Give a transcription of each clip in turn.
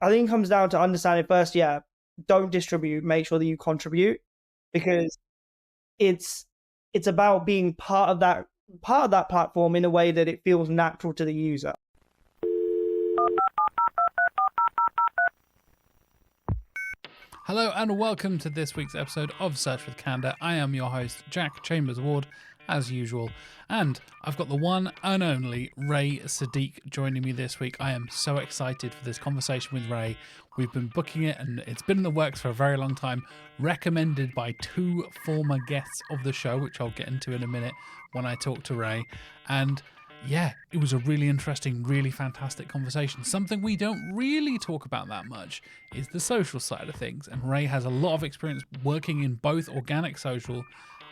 I think it comes down to understanding first, yeah, don't distribute, make sure that you contribute, because it's it's about being part of that platform in a way that it feels natural to the user. Hello and welcome to this week's episode of Search with Candour. I am your host, Jack Chambers Ward, as usual, and I've got the one and only Ray Saddiq joining me this week. I am so excited for this conversation with Ray. We've been booking it and it's been in the works for a very long time, recommended by two former guests of the show, which I'll get into in a minute when I talk to Ray. And yeah, it was a really interesting, really fantastic conversation. Something we don't really talk about that much is the social side of things. And Ray has a lot of experience working in both organic social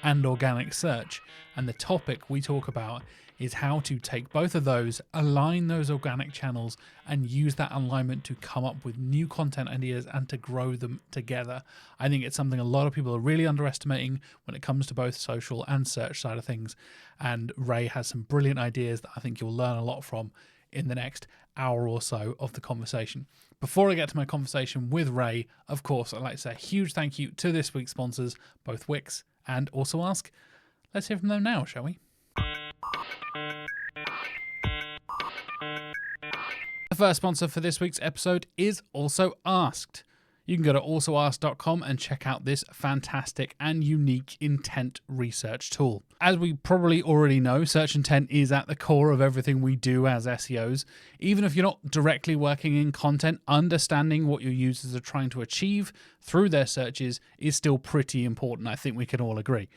and organic search. And the topic we talk about is how to take both of those, align those organic channels, and use that alignment to come up with new content ideas and to grow them together. I think it's something a lot of people are really underestimating when it comes to both social and search side of things. And Ray has some brilliant ideas that I think you'll learn a lot from in the next hour or so of the conversation. Before I get to my conversation with Ray, of course, I'd like to say a huge thank you to this week's sponsors, both Wix and Also Ask. Let's hear from them now, shall we? The first sponsor for this week's episode is Also Asked. You can go to alsoask.com and check out this fantastic and unique intent research tool. As we probably already know, search intent is at the core of everything we do as SEOs. Even if you're not directly working in content, understanding what your users are trying to achieve through their searches is still pretty important. I think we can all agree.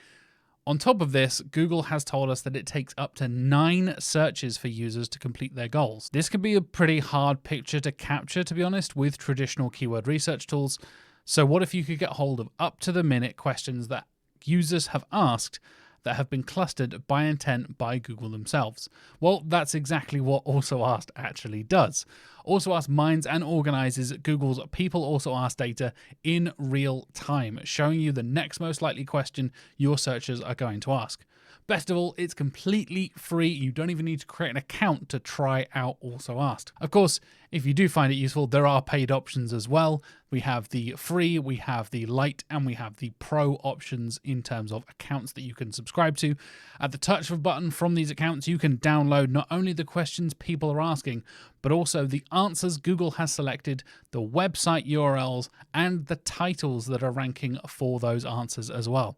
On top of this, Google has told us that it takes up to 9 searches for users to complete their goals. This can be a pretty hard picture to capture, to be honest, with traditional keyword research tools. So what if you could get hold of up-to-the-minute questions that users have asked that have been clustered by intent by Google themselves? Well, that's exactly what Also Asked actually does. Also Asked mines and organizes Google's People Also Asked data in real time, showing you the next most likely question your searchers are going to ask. Best of all, it's completely free. You don't even need to create an account to try out Also Asked. Of course, if you do find it useful, there are paid options as well. We have the free, we have the light, and we have the pro options in terms of accounts that you can subscribe to. At the touch of a button from these accounts, you can download not only the questions people are asking, but also the answers Google has selected, the website URLs, and the titles that are ranking for those answers as well.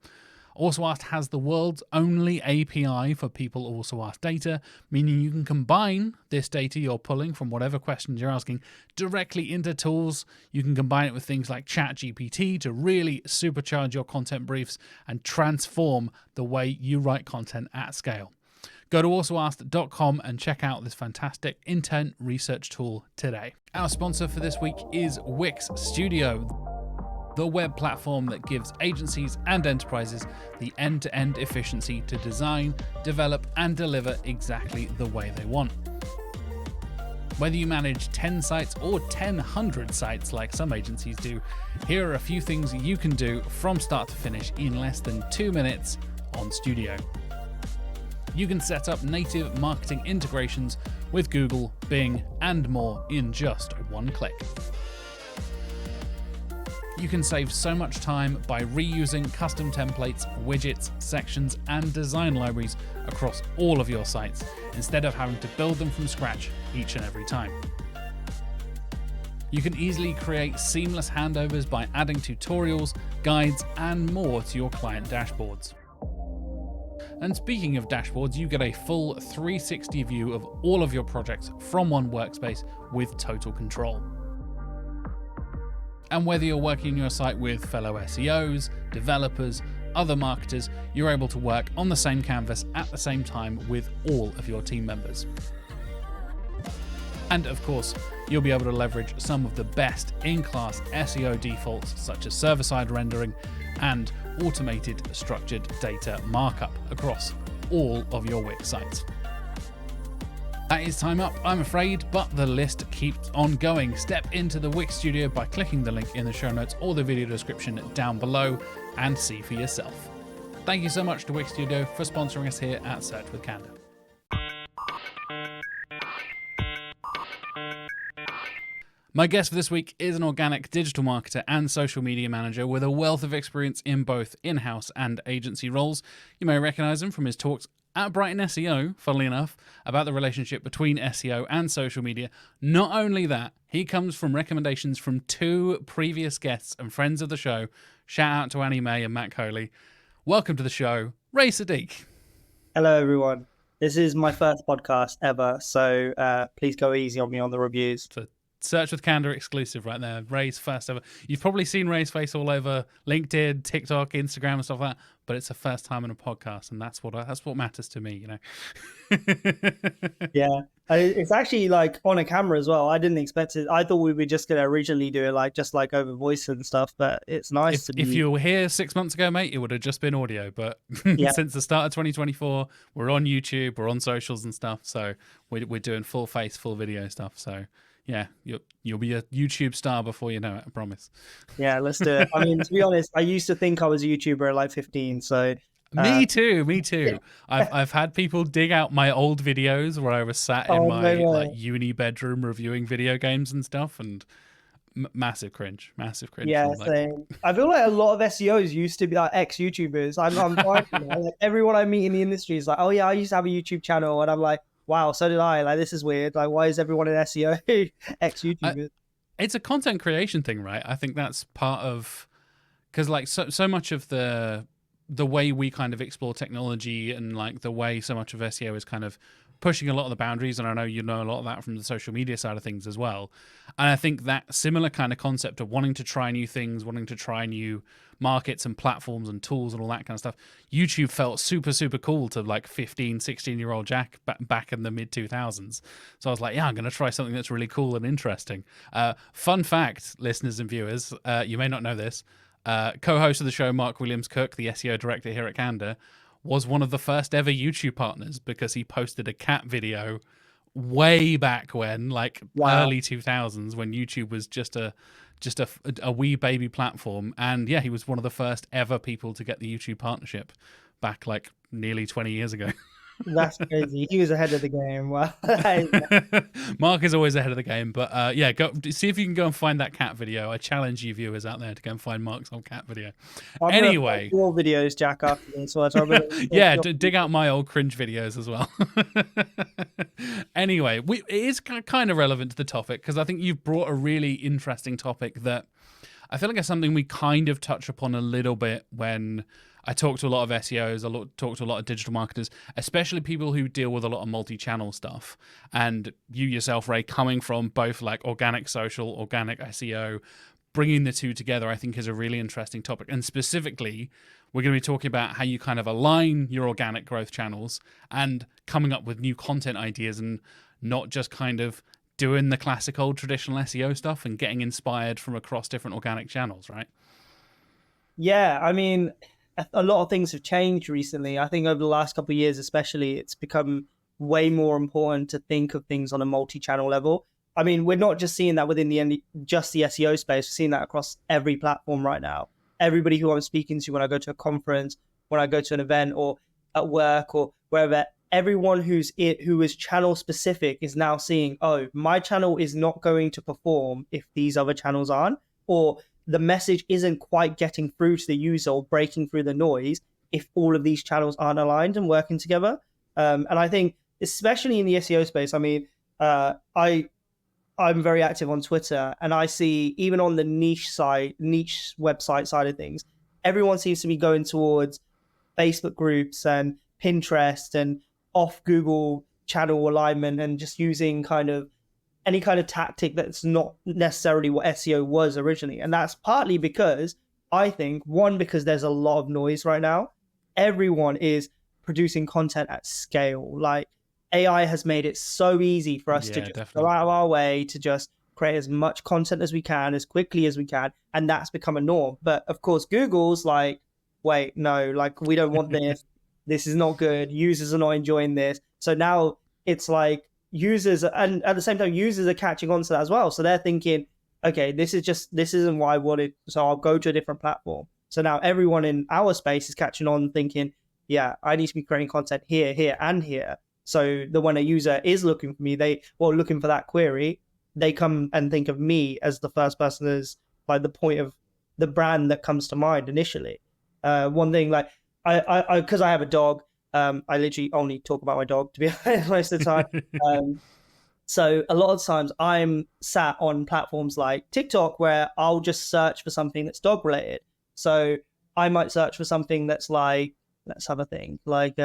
Also Asked has the world's only API for People Also Asked data, meaning you can combine this data you're pulling from whatever questions you're asking directly into tools. You can combine it with things like ChatGPT to really supercharge your content briefs and transform the way you write content at scale. Go to alsoasked.com and check out this fantastic intent research tool today. Our sponsor for this week is Wix Studio, the web platform that gives agencies and enterprises the end-to-end efficiency to design, develop, and deliver exactly the way they want. Whether you manage 10 sites or 1,000 sites like some agencies do, here are a few things you can do from start to finish in less than 2 minutes on Studio. You can set up native marketing integrations with Google, Bing, and more in just one click. You can save so much time by reusing custom templates, widgets, sections, and design libraries across all of your sites, instead of having to build them from scratch each and every time. You can easily create seamless handovers by adding tutorials, guides, and more to your client dashboards. And speaking of dashboards, you get a full 360 view of all of your projects from one workspace with total control. And whether you're working on your site with fellow SEOs, developers, other marketers, you're able to work on the same canvas at the same time with all of your team members. And of course, you'll be able to leverage some of the best in-class SEO defaults such as server-side rendering and automated structured data markup across all of your Wix sites. That is time up, I'm afraid, but the list keeps on going. Step into the Wix Studio by clicking the link in the show notes or the video description down below and see for yourself. Thank you so much to Wix Studio for sponsoring us here at Search with Candour. My guest for this week is an organic digital marketer and social media manager with a wealth of experience in both in-house and agency roles. You may recognize him from his talks at Brighton SEO, funnily enough, about the relationship between SEO and social media. Not only that, he comes from recommendations from two previous guests and friends of the show. Shout out to Annie May and Matt Coley. Welcome to the show, Ray Saddiq. Hello, everyone. This is my first podcast ever, so please go easy on me on the reviews. It's a Search with Candor exclusive right there. Ray's first ever. You've probably seen Ray's face all over LinkedIn, TikTok, Instagram, and stuff like that. But it's the first time in a podcast, and that's what matters to me, you know. Yeah, it's actually like on a camera as well. I didn't expect it. I thought we were just gonna originally do it like just like over voice and stuff. But it's nice to be. If you were here 6 months ago, mate, it would have just been audio. But since the start of 2024, we're on YouTube, we're on socials and stuff. So we're doing full face, full video stuff. So. Yeah, you'll be a YouTube star before you know it, I promise. Yeah, let's do it. I mean, to be honest, I used to think I was a YouTuber at like 15, so... Me too. Yeah. I've had people dig out my old videos where I was sat in my like uni bedroom reviewing video games and stuff, and massive cringe. Yeah, same. I feel like a lot of SEOs used to be like ex-YouTubers. I'm finding like everyone I meet in the industry is like, oh yeah, I used to have a YouTube channel, and I'm like, wow, so did I. Like, this is weird. Like, why is everyone in SEO ex-YouTubers? It's a content creation thing, right? I think that's part of... Because, like, so much of the way we kind of explore technology and, like, the way so much of SEO is kind of pushing a lot of the boundaries, and I know you know a lot of that from the social media side of things as well. And I think that similar kind of concept of wanting to try new things, wanting to try new markets and platforms and tools and all that kind of stuff, YouTube felt super, super cool to like 15, 16-year-old Jack back in the mid-2000s. So I was like, yeah, I'm going to try something that's really cool and interesting. Fun fact, listeners and viewers, you may not know this, co-host of the show, Mark Williams-Cook, the SEO director here at Candor, was one of the first ever YouTube partners because he posted a cat video way back when, like early 2000s, when YouTube was just a wee baby platform. And yeah, he was one of the first ever people to get the YouTube partnership back like nearly 20 years ago. That's crazy. He was ahead of the game. Well, Mark is always ahead of the game, but yeah, go see if you can go and find that cat video. I challenge you viewers out there to go and find Mark's old cat video. Anyway, more videos, Jack, after this. So yeah, dig out my old cringe videos as well. Anyway, it is kind of relevant to the topic because I think you've brought a really interesting topic that I feel like it's something we kind of touch upon a little bit when I talk to a lot of SEOs, I talk to a lot of digital marketers, especially people who deal with a lot of multi-channel stuff. And you yourself, Ray, coming from both like organic social, organic SEO, bringing the two together, I think is a really interesting topic. And specifically, we're going to be talking about how you kind of align your organic growth channels and coming up with new content ideas and not just kind of doing the classic old traditional SEO stuff and getting inspired from across different organic channels, right? Yeah, I mean, a lot of things have changed recently. I think over the last couple of years, especially, it's become way more important to think of things on a multi-channel level. I mean, we're not just seeing that within just the SEO space. We're seeing that across every platform right now. Everybody who I'm speaking to when I go to a conference, when I go to an event or at work or wherever, everyone who is channel specific is now seeing, oh, my channel is not going to perform if these other channels aren't, or the message isn't quite getting through to the user or breaking through the noise if all of these channels aren't aligned and working together. And I think, especially in the SEO space, I mean, I'm very active on Twitter, and I see even on the niche website side of things, everyone seems to be going towards Facebook groups and Pinterest and off Google channel alignment and just using kind of any kind of tactic that's not necessarily what SEO was originally. And that's partly because I think, one, because there's a lot of noise right now. Everyone is producing content at scale. Like, AI has made it so easy for us to just go out of our way to just create as much content as we can, as quickly as we can. And that's become a norm. But of course, Google's like, wait, no, like, we don't want this. This is not good. Users are not enjoying this. So now it's like, users, and at the same time users are catching on to that as well, so they're thinking, okay, this isn't what I wanted, so I'll go to a different platform. So now everyone in our space is catching on, thinking, yeah, I need to be creating content here and here, so that when a user is looking for me, looking for that query, they come and think of me as the first person, as like the point of the brand that comes to mind initially. One thing, like because I have a dog, I literally only talk about my dog, to be honest, most of the time. So a lot of times I'm sat on platforms like TikTok where I'll just search for something that's dog related. So I might search for something that's like, let's have a think, like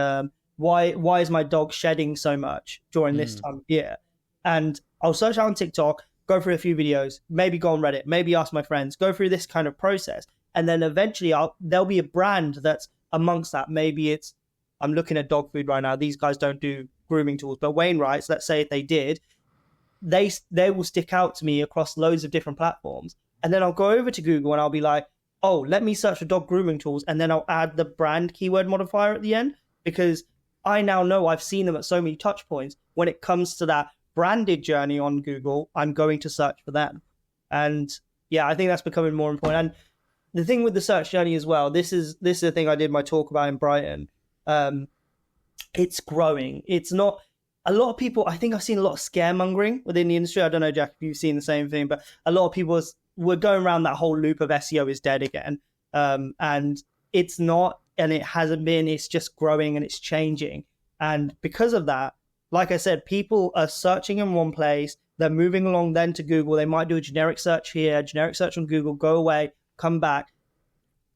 why is my dog shedding so much during this time of year? And I'll search out on TikTok, go through a few videos, maybe go on Reddit, maybe ask my friends, go through this kind of process. And then eventually there'll be a brand that's amongst that. Maybe it's, I'm looking at dog food right now. These guys don't do grooming tools, but Wainwright's, let's say if they did, they will stick out to me across loads of different platforms. And then I'll go over to Google and I'll be like, oh, let me search for dog grooming tools. And then I'll add the brand keyword modifier at the end, because I now know I've seen them at so many touch points. When it comes to that branded journey on Google, I'm going to search for them. And yeah, I think that's becoming more important. And the thing with the search journey as well, this is the thing I did my talk about in Brighton. It's growing. It's not, a lot of people, I think I've seen a lot of scaremongering within the industry. I don't know, Jack, if you've seen the same thing, but a lot of people were going around that whole loop of SEO is dead again. And it's not, and it hasn't been, it's just growing and it's changing. And because of that, like I said, people are searching in one place. They're moving along then to Google. They might do a generic search here, generic search on Google, go away, come back.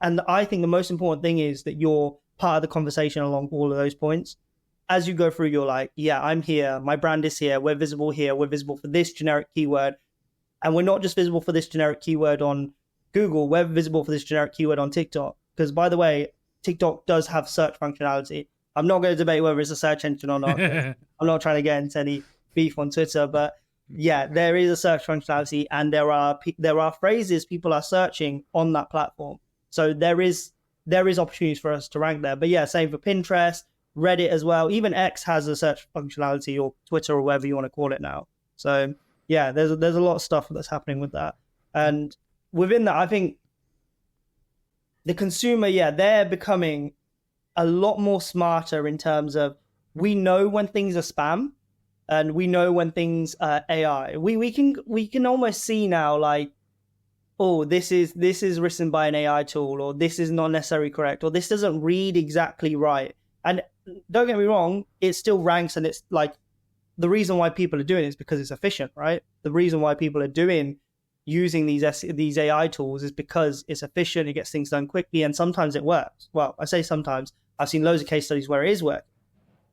And I think the most important thing is that you're part of the conversation along all of those points. As you go through, you're like, yeah, I'm here. My brand is here. We're visible here. We're visible for this generic keyword. And we're not just visible for this generic keyword on Google. We're visible for this generic keyword on TikTok. Because, by the way, TikTok does have search functionality. I'm not going to debate whether it's a search engine or not. I'm not trying to get into any beef on Twitter. But, yeah, there is a search functionality. And there are phrases people are searching on that platform. So there is opportunities for us to rank there. But, yeah, same for Pinterest, Reddit as well. Even X has a search functionality, or Twitter, or whatever you want to call it now. So yeah, there's a lot of stuff that's happening with that. And within that, I think the consumer, yeah, they're becoming a lot more smarter in terms of, we know when things are spam and we know when things are AI. We can almost see now, like, oh, this is written by an AI tool, or this is not necessarily correct, or this doesn't read exactly right. And don't get me wrong, it still ranks, and it's like, the reason why people are doing it is because it's efficient, right? The reason why people are using these AI tools is because it's efficient, it gets things done quickly, and sometimes it works. Well, I say sometimes. I've seen loads of case studies where it is working.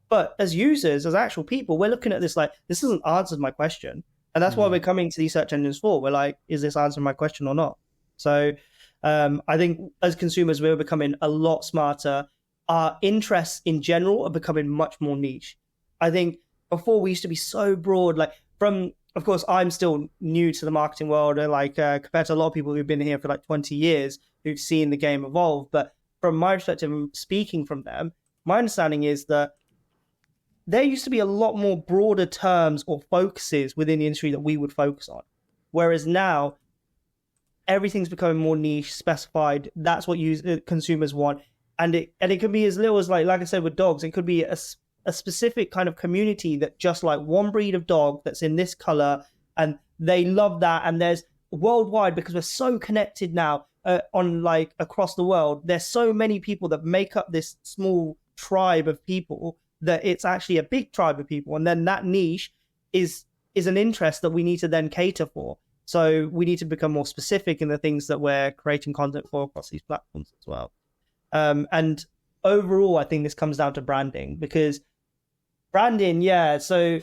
But as users, as actual people, we're looking at this like, this hasn't answered my question. And that's why we're coming to these search engines for. We're like, is this answering my question or not? So I think as consumers, we're becoming a lot smarter. Our interests in general are becoming much more niche. I think before we used to be so broad, like of course, I'm still new to the marketing world, like compared to a lot of people who've been here for like 20 years, who've seen the game evolve. But from my perspective, speaking from them, my understanding is that there used to be a lot more broader terms or focuses within the industry that we would focus on. Whereas now, everything's becoming more niche, specified. That's what consumers want. And it could be as little as, like I said, with dogs, it could be a specific kind of community that just like one breed of dog that's in this color, and they love that. And there's worldwide, because we're so connected now on like across the world, there's so many people that make up this small tribe of people that it's actually a big tribe of people. And then that niche is an interest that we need to then cater for. So we need to become more specific in the things that we're creating content for across these platforms as well. And overall, I think this comes down to branding, because branding, yeah. So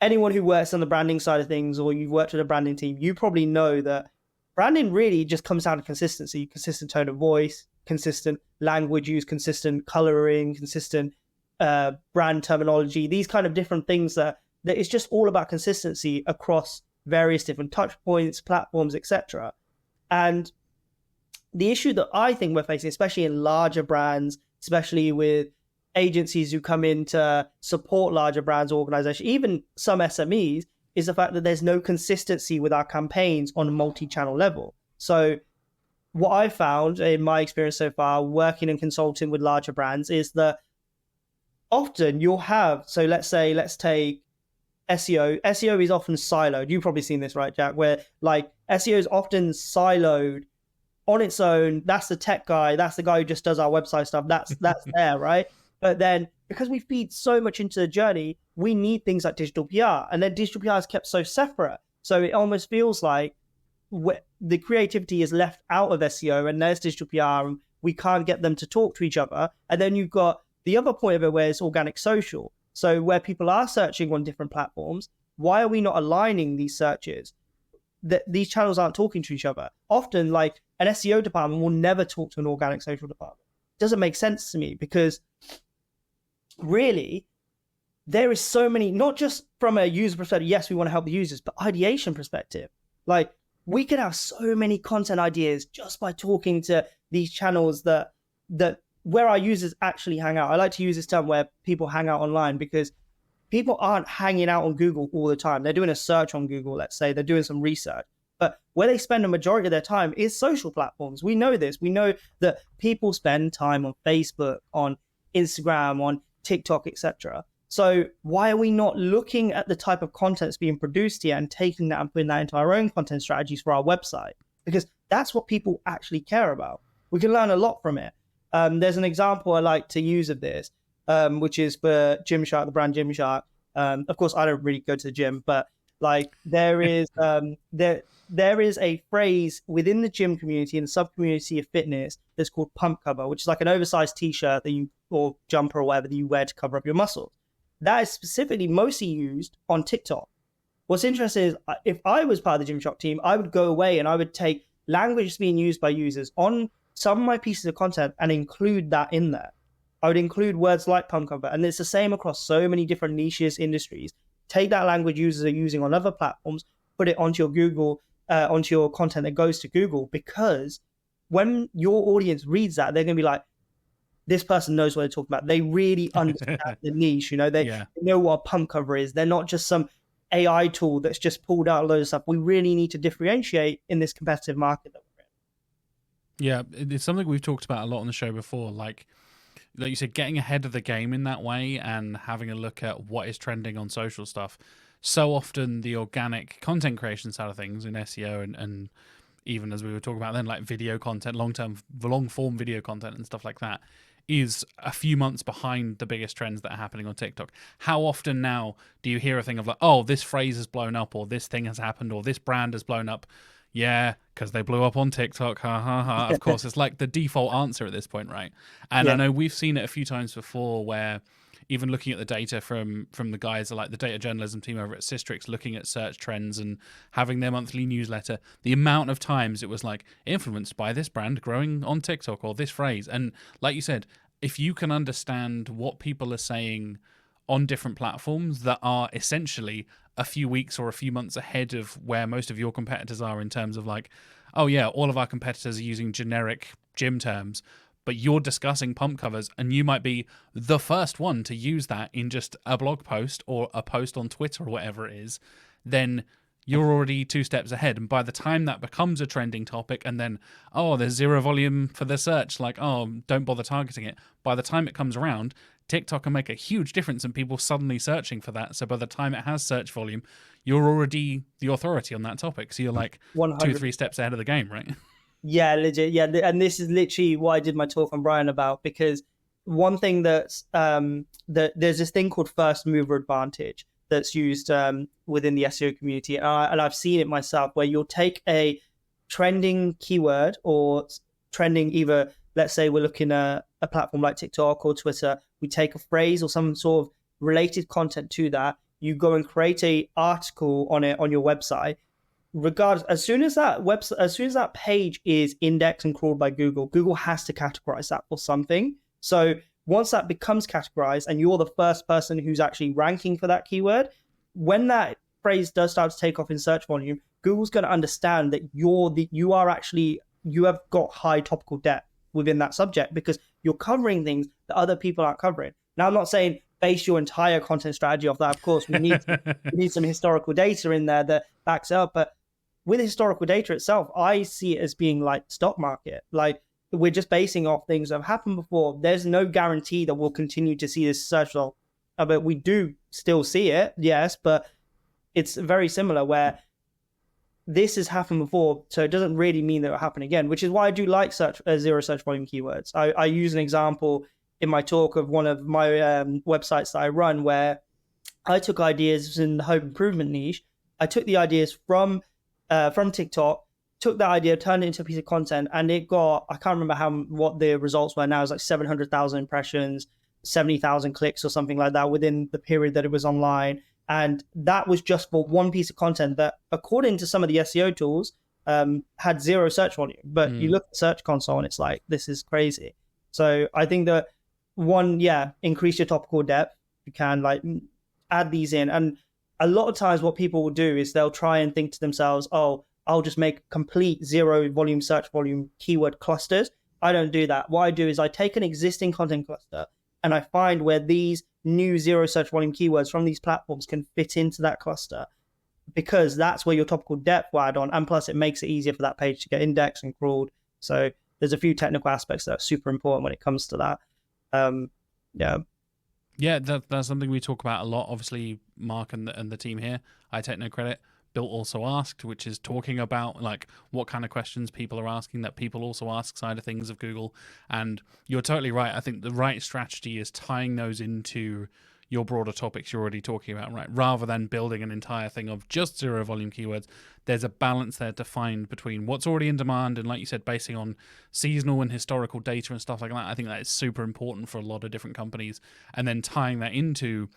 anyone who works on the branding side of things, or you've worked with a branding team, you probably know that branding really just comes down to consistency, consistent tone of voice, consistent language use, consistent coloring, consistent brand terminology, these kind of different things that it's just all about consistency across various different touch points, platforms, etc. And the issue that I think we're facing, especially in larger brands, especially with agencies who come in to support larger brands, organizations, even some SMEs, is the fact that there's no consistency with our campaigns on a multi-channel level. So what I've found in my experience so far, working and consulting with larger brands, is that often you'll have, so let's take SEO is often siloed. You've probably seen this, right, Jack? Where like SEO is often siloed on its own. That's the tech guy. That's the guy who just does our website stuff. That's there, right? But then because we feed so much into the journey, we need things like digital PR, and then digital PR is kept so separate. So it almost feels like the creativity is left out of SEO, and there's digital PR, and we can't get them to talk to each other. And then you've got the other point of it where it's organic social. So where people are searching on different platforms, why are we not aligning these searches? That these channels aren't talking to each other. Often, like an SEO department will never talk to an organic social department. It doesn't make sense to me, because really there is so many, not just from a user perspective, yes, we want to help the users, but ideation perspective. Like we could have so many content ideas just by talking to these channels that where our users actually hang out. I like to use this term where people hang out online, because people aren't hanging out on Google all the time. They're doing a search on Google, let's say, they're doing some research. But where they spend a majority of their time is social platforms. We know this. We know that people spend time on Facebook, on Instagram, on TikTok, etc. So why are we not looking at the type of content that's being produced here and taking that and putting that into our own content strategies for our website? Because that's what people actually care about. We can learn a lot from it. There's an example I like to use of this, which is for Gymshark, the brand Gymshark. Of course, I don't really go to the gym, but like there is there is a phrase within the gym community and the sub community of fitness that's called pump cover, which is like an oversized t-shirt that you, or jumper or whatever, that you wear to cover up your muscles. That is specifically mostly used on TikTok. What's interesting is if I was part of the Gymshark team, I would go away and I would take language being used by users on some of my pieces of content and include that in there. I would include words like pump cover, and it's the same across so many different niches, industries. Take that language users are using on other platforms, put it onto your Google, onto your content that goes to Google, because when your audience reads that, they're going to be like, this person knows what they're talking about. They really understand the niche. They know what a pump cover is. They're not just some AI tool that's just pulled out a load of stuff. We really need to differentiate in this competitive market that we're in. Yeah, it's something we've talked about a lot on the show before. Like you said, getting ahead of the game in that way and having a look at what is trending on social stuff. So often the organic content creation side of things in SEO and even as we were talking about then, like video content, long form video content and stuff like that, is a few months behind the biggest trends that are happening on TikTok. How often now do you hear a thing of like, oh, this phrase has blown up, or this thing has happened, or this brand has blown up? Yeah, because they blew up on TikTok. Ha ha ha. Of course, it's like the default answer at this point, right? And I know we've seen it a few times before where even looking at the data from the guys like the data journalism team over at Systrix, looking at search trends and having their monthly newsletter, the amount of times it was like influenced by this brand growing on TikTok or this phrase. And like you said, if you can understand what people are saying on different platforms that are essentially a few weeks or a few months ahead of where most of your competitors are in terms of like, oh yeah, all of our competitors are using generic gym terms, but you're discussing pump covers and you might be the first one to use that in just a blog post or a post on Twitter or whatever it is, then you're already 2 steps ahead. And by the time that becomes a trending topic and then, oh, there's zero volume for the search, like, oh, don't bother targeting it. By the time it comes around, TikTok can make a huge difference in people suddenly searching for that. So by the time it has search volume, you're already the authority on that topic. So you're like 2-3 steps ahead of the game, right? Yeah, legit. Yeah, and this is literally what I did my talk on Brian about, because one thing that's that there's this thing called first mover advantage that's used within the SEO community, and I've seen it myself, where you'll take a trending keyword or trending, either, let's say we're looking at a platform like TikTok or Twitter, we take a phrase or some sort of related content to that, you go and create a article on it on your website. Regardless, as soon as that page is indexed and crawled by Google has to categorize that for something. So once that becomes categorized and you're the first person who's actually ranking for that keyword, when that phrase does start to take off in search volume, Google's going to understand that you have got high topical depth within that subject, because you're covering things that other people aren't covering. Now, I'm not saying base your entire content strategy off that. Of course, we need some historical data in there that backs it up, but with historical data itself, I see it as being like stock market. Like, we're just basing off things that have happened before. There's no guarantee that we'll continue to see this search result. But we do still see it, yes, but it's very similar where this has happened before, so it doesn't really mean that it will happen again, which is why I do like zero search volume keywords. I use an example in my talk of one of my websites that I run where I took ideas in the home improvement niche. I took the ideas from TikTok, took that idea, turned it into a piece of content, and it got, I can't remember what the results were now. It's like 700,000 impressions, 70,000 clicks or something like that within the period that it was online. And that was just for one piece of content that, according to some of the SEO tools, had zero search volume. But you look at the Search Console and it's like, this is crazy. So I think that one, increase your topical depth. You can like add these in. And a lot of times what people will do is they'll try and think to themselves, oh, I'll just make complete zero volume search volume keyword clusters. I don't do that. What I do is I take an existing content cluster and I find where these new zero search volume keywords from these platforms can fit into that cluster, because that's where your topical depth will add on. And plus it makes it easier for that page to get indexed and crawled. So there's a few technical aspects that are super important when it comes to that. Yeah, that's something we talk about a lot. Obviously, Mark and the team here, I take no credit. Bill also asked, which is talking about like what kind of questions people are asking that people also ask side of things of Google. And you're totally right. I think the right strategy is tying those into your broader topics you're already talking about, right? Rather than building an entire thing of just zero volume keywords, there's a balance there to find between what's already in demand and, like you said, basing on seasonal and historical data and stuff like that. I think that is super important for a lot of different companies. And then tying that into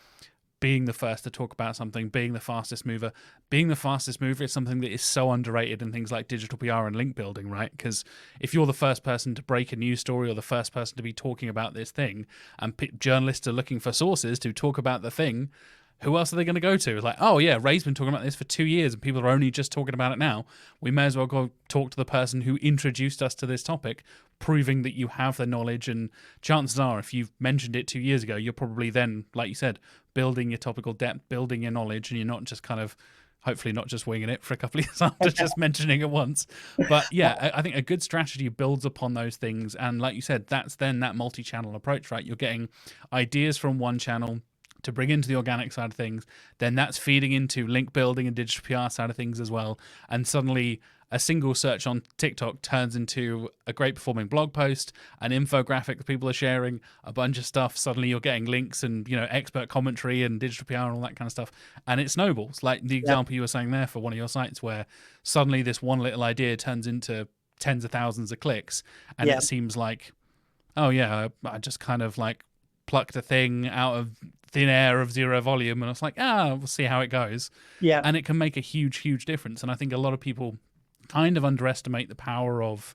being the first to talk about something, being the fastest mover. Being the fastest mover is something that is so underrated in things like digital PR and link building, right? Because if you're the first person to break a news story or the first person to be talking about this thing, and journalists are looking for sources to talk about the thing, who else are they going to go to? It's like, oh yeah, Ray's been talking about this for 2 years and people are only just talking about it now. We may as well go talk to the person who introduced us to this topic, proving that you have the knowledge. And chances are, if you've mentioned it 2 years ago, you're probably then, like you said, building your topical depth, building your knowledge, and you're not just kind of, hopefully not just winging it for a couple of years after just mentioning it once. But yeah, I think a good strategy builds upon those things. And like you said, that's then that multi-channel approach, right? You're getting ideas from one channel to bring into the organic side of things, then that's feeding into link building and digital PR side of things as well. And suddenly a single search on TikTok turns into a great performing blog post, an infographic that people are sharing, a bunch of stuff. Suddenly you're getting links and, you know, expert commentary and digital PR and all that kind of stuff. And it snowballs, like the example you were saying there for one of your sites, where suddenly this one little idea turns into tens of thousands of clicks. And it seems like, oh yeah, I just kind of like plucked a thing out of thin air of zero volume, and I was like, we'll see how it goes. Yeah. And it can make a huge, huge difference. And I think a lot of people kind of underestimate the power of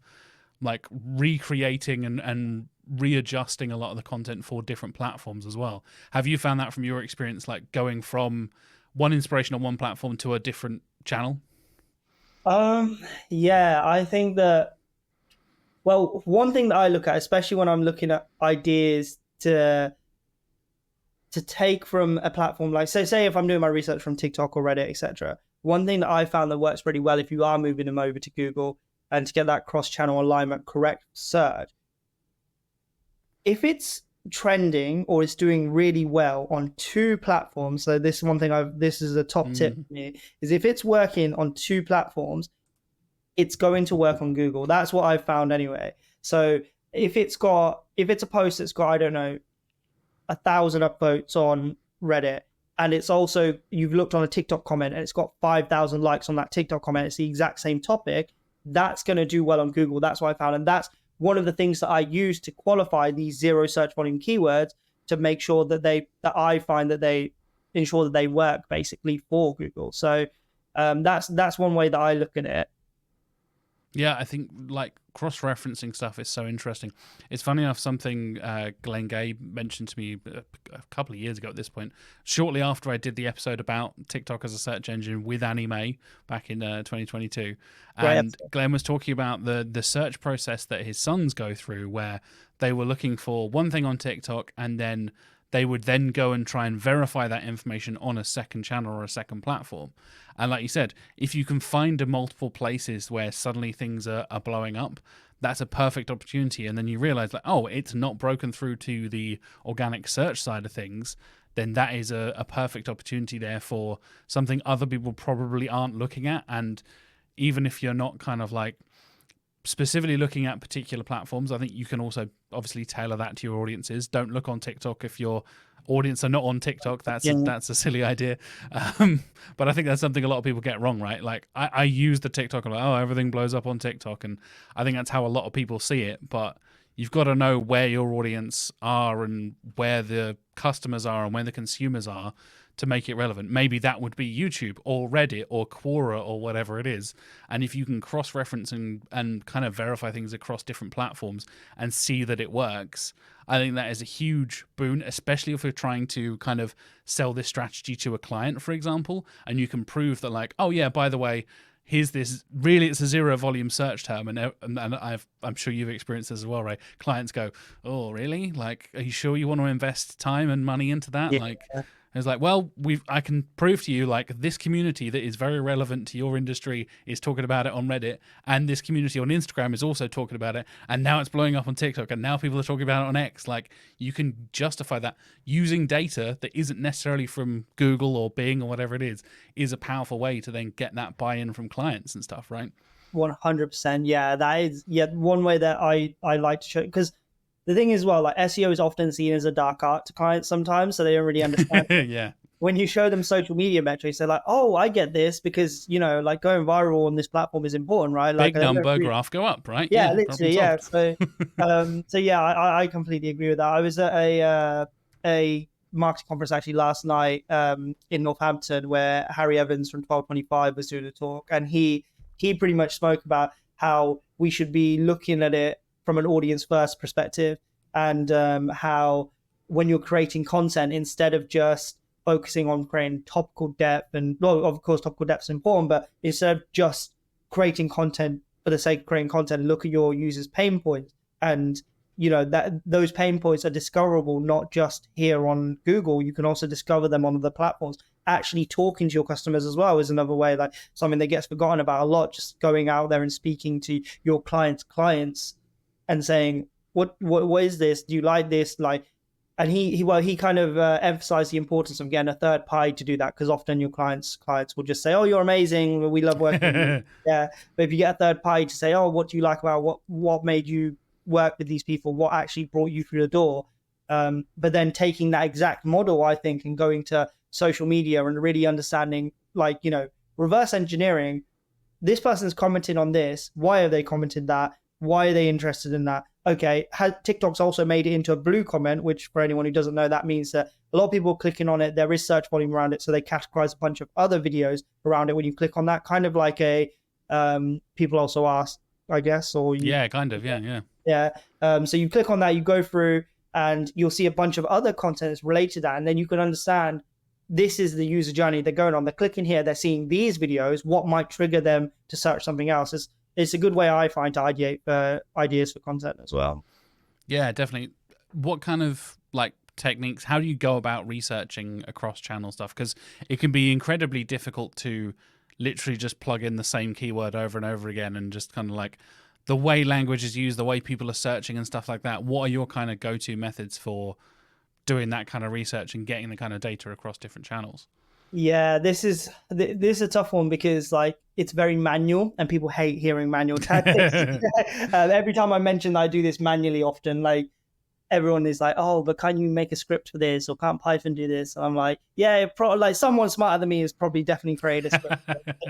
like recreating and readjusting a lot of the content for different platforms as well. Have you found that from your experience, like going from one inspiration on one platform to a different channel? Yeah, I think that, well, one thing that I look at, especially when I'm looking at ideas to take from a platform like, say if I'm doing my research from TikTok or Reddit, etc. One thing that I found that works pretty well if you are moving them over to Google and to get that cross-channel alignment correct search, if it's trending or it's doing really well on two platforms, so this is one thing this is a top tip for me, is if it's working on two platforms, it's going to work on Google. That's what I've found anyway. So if it's a post that's got, I don't know, 1,000 upvotes on Reddit, and it's also, you've looked on a TikTok comment and it's got 5,000 likes on that TikTok comment, it's the exact same topic, that's going to do well on Google. That's what I found. And that's one of the things that I use to qualify these zero search volume keywords, to make sure that I find that they ensure that they work basically for Google. So that's one way that I look at it. Yeah, I think like cross-referencing stuff is so interesting. It's funny enough, something Glenn Gay mentioned to me a couple of years ago at this point, shortly after I did the episode about TikTok as a search engine with Annie Mae back in 2022. And Glenn was talking about the search process that his sons go through, where they were looking for one thing on TikTok and then they would then go and try and verify that information on a second channel or a second platform. And like you said, if you can find multiple places where suddenly things are blowing up, that's a perfect opportunity. And then you realize, like, oh, it's not broken through to the organic search side of things. then that is a perfect opportunity there for something other people probably aren't looking at. And even if you're not kind of like specifically looking at particular platforms, I think you can also obviously tailor that to your audiences. Don't look on TikTok if your audience are not on TikTok. That's a silly idea. But I think that's something a lot of people get wrong, right? Like I use the TikTok and like, oh, everything blows up on TikTok, and I think that's how a lot of people see it. But you've got to know where your audience are and where the customers are and where the consumers are to make it relevant. Maybe that would be YouTube or Reddit or Quora or whatever it is. And if you can cross-reference and kind of verify things across different platforms and see that it works, I think that is a huge boon, especially if you're trying to kind of sell this strategy to a client, for example, and you can prove that like, oh yeah, by the way, here's this, really it's a zero volume search term, and I'm sure you've experienced this as well, right? Clients go, oh really? Like, are you sure you want to invest time and money into that? Yeah. Like, it's like, well, I can prove to you like this community that is very relevant to your industry is talking about it on Reddit, and this community on Instagram is also talking about it, and now it's blowing up on TikTok, and now people are talking about it on X. Like, you can justify that using data that isn't necessarily from Google or Bing or whatever it is a powerful way to then get that buy-in from clients and stuff, right? 100%. Yeah, that is one way that I like to show, because the thing is, well, like SEO is often seen as a dark art to clients sometimes, so they don't really understand. Yeah. When you show them social media metrics, they're like, oh, I get this because, like going viral on this platform is important, right? Like big number graph go up, right? Yeah, literally, yeah. So, yeah, I completely agree with that. I was at a marketing conference actually last night in Northampton where Harry Evans from 1225 was doing a talk, and he pretty much spoke about how we should be looking at it from an audience first perspective, and how when you're creating content, instead of just focusing on creating topical depth, and well, of course topical depth is important, but instead of just creating content for the sake of creating content, look at your users' pain points, and that those pain points are discoverable not just here on Google. You can also discover them on other platforms. Actually talking to your customers as well is another way, like something that gets forgotten about a lot. Just going out there and speaking to your clients and saying, what is this? Do you like this? Like, and he kind of emphasized the importance of getting a third party to do that, because often your clients will just say, oh, you're amazing, we love working with you. Yeah, but if you get a third party to say, oh, what do you like about what made you work with these people, what actually brought you through the door, but then taking that exact model, I think, and going to social media and really understanding, like, reverse engineering, this person's commented on this, why have they commented that, why are they interested in that? Okay, TikTok's also made it into a blue comment, which for anyone who doesn't know, that means that a lot of people are clicking on it, there is search volume around it, so they categorize a bunch of other videos around it when you click on that, kind of like a people also ask, I guess, or yeah, kind of, yeah. So you click on that, you go through, and you'll see a bunch of other content that's related to that, and then you can understand this is the user journey they're going on. They're clicking here, they're seeing these videos, what might trigger them to search something else. It's a good way, I find, to ideate ideas for content as well. Yeah, definitely. What kind of like techniques, how do you go about researching across channel stuff? Because it can be incredibly difficult to literally just plug in the same keyword over and over again, and just kind of like the way language is used, the way people are searching and stuff like that. What are your kind of go-to methods for doing that kind of research and getting the kind of data across different channels? Yeah, this is a tough one, because like it's very manual and people hate hearing manual tactics. Every time I mention that I do this manually, often like everyone is like, oh, but can't you make a script for this, or can't Python do this? And I'm like, yeah, like someone smarter than me has probably definitely created a script.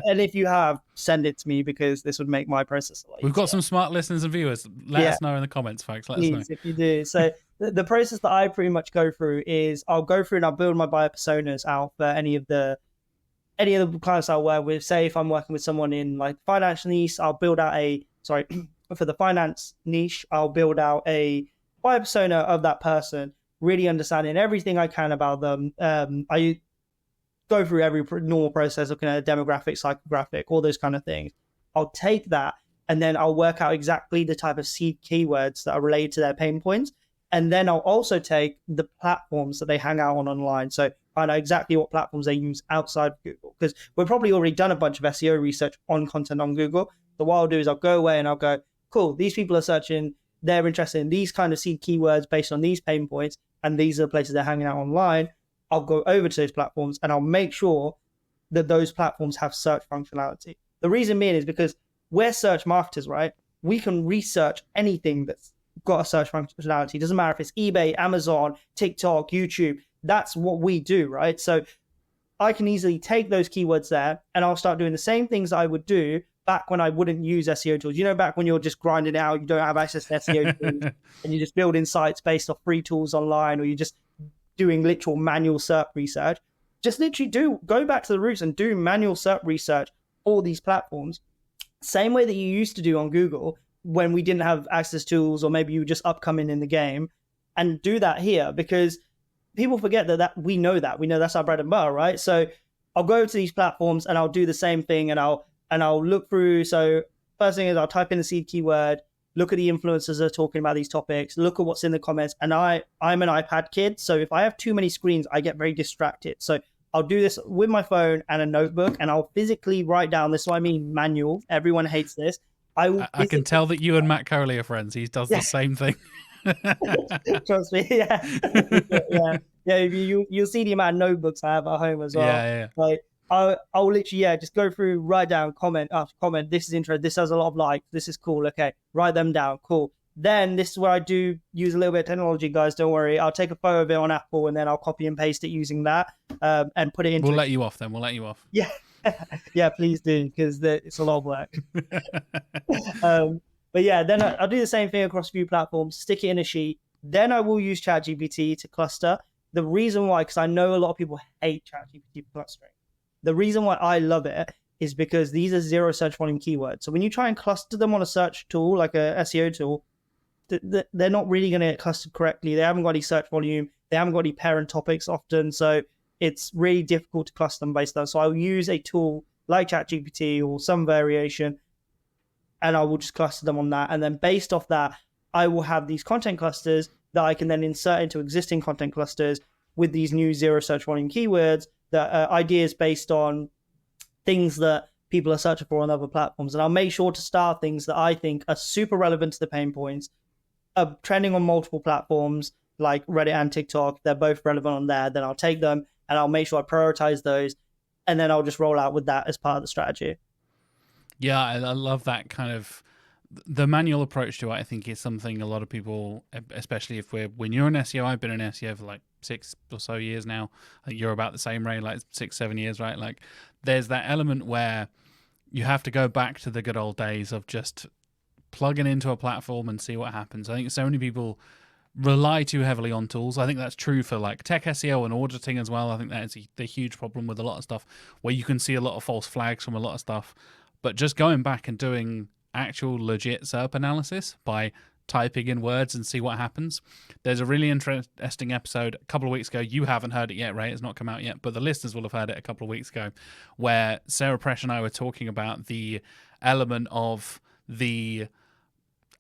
And if you have, send it to me, because this would make my process a lot easier. We've got some smart listeners and viewers. Let us know in the comments, folks. Let us know if you do. So the process that I pretty much go through is I'll go through and I'll build my buyer personas out for any of the clients I'll work with. Say if I'm working with someone in like financial niche, I'll build out for the finance niche, I'll build out a buyer persona of that person, really understanding everything I can about them. I go through every normal process, looking at a demographic, psychographic, all those kind of things. I'll take that, and then I'll work out exactly the type of seed keywords that are related to their pain points. And then I'll also take the platforms that they hang out on online. So find out exactly what platforms they use outside of Google, because we've probably already done a bunch of SEO research on content on Google. So what I'll do is I'll go away and I'll go, cool, these people are searching, they're interested in these kind of seed keywords based on these pain points, and these are the places they're hanging out online. I'll go over to those platforms and I'll make sure that those platforms have search functionality. The reason being is because we're search marketers, right? We can research anything that's got a search functionality. It doesn't matter if it's eBay, Amazon, TikTok, YouTube. That's what we do, right? So I can easily take those keywords there and I'll start doing the same things I would do back when I wouldn't use SEO tools. You know, back when you're just grinding out, you don't have access to SEO tools and you're just building sites based off free tools online, or you're just doing literal manual SERP research. Just literally go back to the roots and do manual SERP research for these platforms. Same way that you used to do on Google when we didn't have access tools, or maybe you were just upcoming in the game, and do that here, because people forget that we know that's our bread and butter, right? So I'll go to these platforms and I'll do the same thing, and I'll look through. So first thing is I'll type in the seed keyword, look at the influencers that are talking about these topics, look at what's in the comments. And I'm an iPad kid, so if I have too many screens, I get very distracted. So I'll do this with my phone and a notebook, and I'll physically write down. This is what I mean, manual. Everyone hates this. I can tell that you and Matt Crowley are friends. He does the same thing. Trust me, yeah. Yeah. You'll see the amount of notebooks I have at home as well. Yeah. Like I'll literally just go through, write down comment after comment. This is interesting. This has a lot of likes. This is cool. Okay, write them down. Cool. Then this is where I do use a little bit of technology, guys. Don't worry. I'll take a photo of it on Apple and then I'll copy and paste it using that and put it into. We'll let you off then. We'll let you off. Yeah, yeah. Please do, because it's a lot of work. But yeah, then I'll do the same thing across a few platforms. Stick it in a sheet. Then I will use ChatGPT to cluster. The reason why, because I know a lot of people hate ChatGPT for clustering. The reason why I love it is because these are zero search volume keywords. So when you try and cluster them on a search tool, like a SEO tool, they're not really going to get clustered correctly. They haven't got any search volume. They haven't got any parent topics often. So it's really difficult to cluster them based on that. So I'll use a tool like ChatGPT or some variation, and I will just cluster them on that. And then based off that, I will have these content clusters that I can then insert into existing content clusters with these new zero search volume keywords, that are ideas based on things that people are searching for on other platforms. And I'll make sure to start things that I think are super relevant to the pain points, are trending on multiple platforms like Reddit and TikTok. They're both relevant on there. Then I'll take them and I'll make sure I prioritize those. And then I'll just roll out with that as part of the strategy. Yeah, I love that kind of the manual approach to it. I think is something a lot of people, especially when you're an SEO, I've been an SEO for like 6 or so years now. I think you're about the same, Ray, like 6-7 years, right? Like there's that element where you have to go back to the good old days of just plugging into a platform and see what happens. I think so many people rely too heavily on tools. I think that's true for like tech SEO and auditing as well. I think that's the huge problem with a lot of stuff, where you can see a lot of false flags from a lot of stuff. But just going back and doing actual legit SERP analysis by typing in words and see what happens. There's a really interesting episode a couple of weeks ago. You haven't heard it yet, Ray. It's not come out yet, but the listeners will have heard it a couple of weeks ago, where Sarah Presh and I were talking about the element of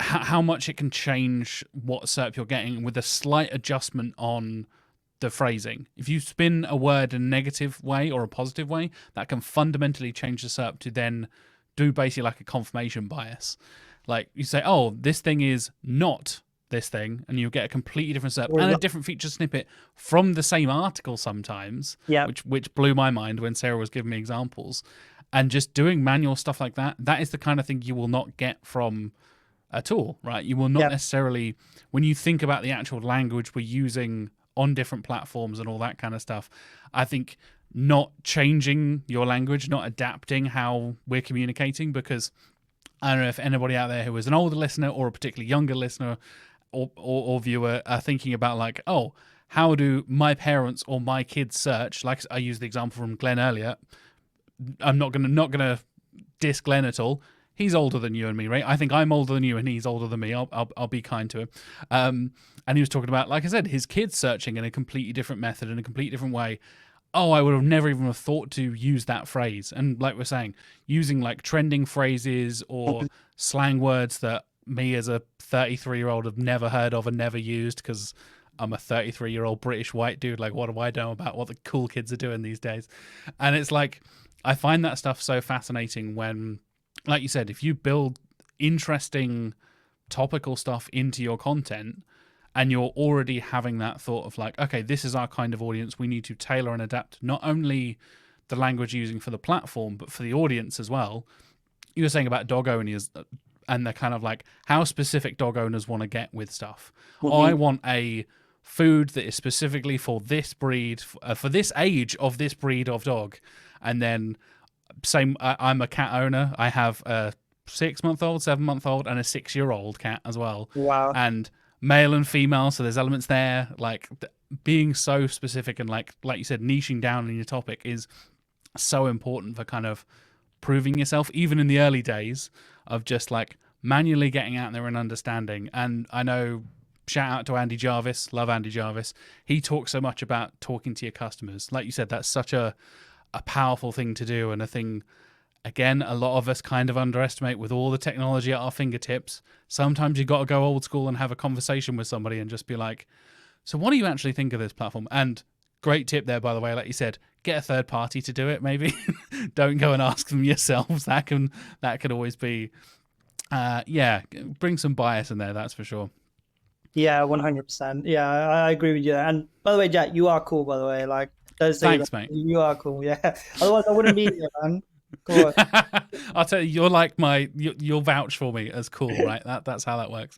how much it can change what SERP you're getting with a slight adjustment on the phrasing. If you spin a word in a negative way or a positive way, that can fundamentally change the SERP to then do basically like a confirmation bias. Like you say, oh, this thing is not this thing, and you get a completely different SERP and a different feature snippet from the same article sometimes, which blew my mind when Sarah was giving me examples. And just doing manual stuff like that, that is the kind of thing you will not get from a tool, right? You will not necessarily, when you think about the actual language we're using on different platforms and all that kind of stuff, I think not changing your language, not adapting how we're communicating, because I don't know if anybody out there who is an older listener or a particularly younger listener or viewer are thinking about like, oh, how do my parents or my kids search? Like I used the example from Glenn earlier. I'm not gonna diss Glenn at all. He's older than you and me, right? I think I'm older than you and he's older than me. I'll be kind to him. And he was talking about, like I said, his kids searching in a completely different method, in a completely different way. Oh, I would have never even have thought to use that phrase. And like we're saying, using like trending phrases or slang words that me as a 33-year-old have never heard of and never used, because I'm a 33-year-old British white dude. Like, what do I know about what the cool kids are doing these days? And it's like, I find that stuff so fascinating when, like you said, if you build interesting topical stuff into your content and you're already having that thought of like, okay, this is our kind of audience. We need to tailor and adapt not only the language using for the platform, but for the audience as well. You were saying about dog owners and they're kind of like how specific dog owners want to get with stuff. I want a food that is specifically for this breed, for this age of this breed of dog. And then same, I'm a cat owner. I have a 6-month-old, 7-month-old, and a 6-year-old cat as well. Wow. And male and female, so there's elements there. Like being so specific and like you said, niching down in your topic is so important for kind of proving yourself, even in the early days of just like manually getting out there and understanding. And I know, shout out to Andy Jarvis, love Andy Jarvis. He talks so much about talking to your customers. Like you said, that's such a powerful thing to do, and a thing, again, a lot of us kind of underestimate with all the technology at our fingertips. Sometimes you got to go old school and have a conversation with somebody and just be like, so what do you actually think of this platform? And great tip there, by the way, like you said, get a third party to do it, maybe. Don't go and ask them yourselves. That can always be, bring some bias in there, that's for sure. Yeah, 100%. Yeah, I agree with you. And by the way, Jack, you are cool, by the way. Like, thanks, mate. You are cool, yeah. Otherwise, I wouldn't be here, man. Cool. I'll tell you, you're like you'll vouch for me as cool, right? That's how that works.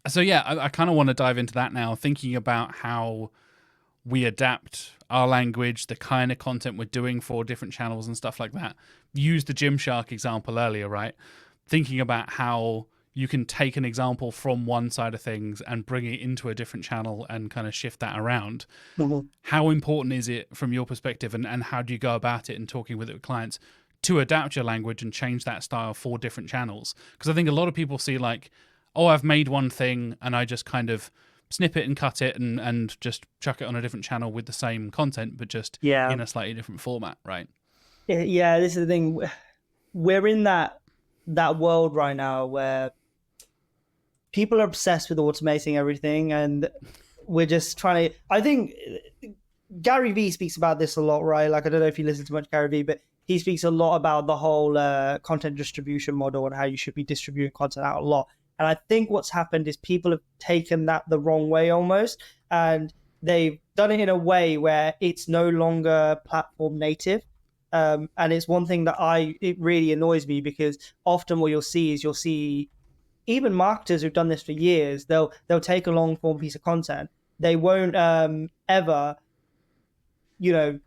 So yeah, I kind of want to dive into that now, thinking about how we adapt our language, the kind of content we're doing for different channels and stuff like that. Use the Gymshark example earlier, right? Thinking about how you can take an example from one side of things and bring it into a different channel and kind of shift that around. Mm-hmm. How important is it from your perspective, and how do you go about it and talking with clients to adapt your language and change that style for different channels? Because I think a lot of people see like, oh, I've made one thing and I just kind of snip it and cut it and just chuck it on a different channel with the same content, but just in a slightly different format, right? Yeah, this is the thing. We're in that world right now where people are obsessed with automating everything, and we're just trying to. I think Gary Vee speaks about this a lot, right? Like, I don't know if you listen to much Gary Vee, but he speaks a lot about the whole content distribution model and how you should be distributing content out a lot. And I think what's happened is people have taken that the wrong way almost, and they've done it in a way where it's no longer platform native. And it's one thing that it really annoys me, because often what you'll see even marketers who've done this for years, they'll take a long form piece of content. They won't ever,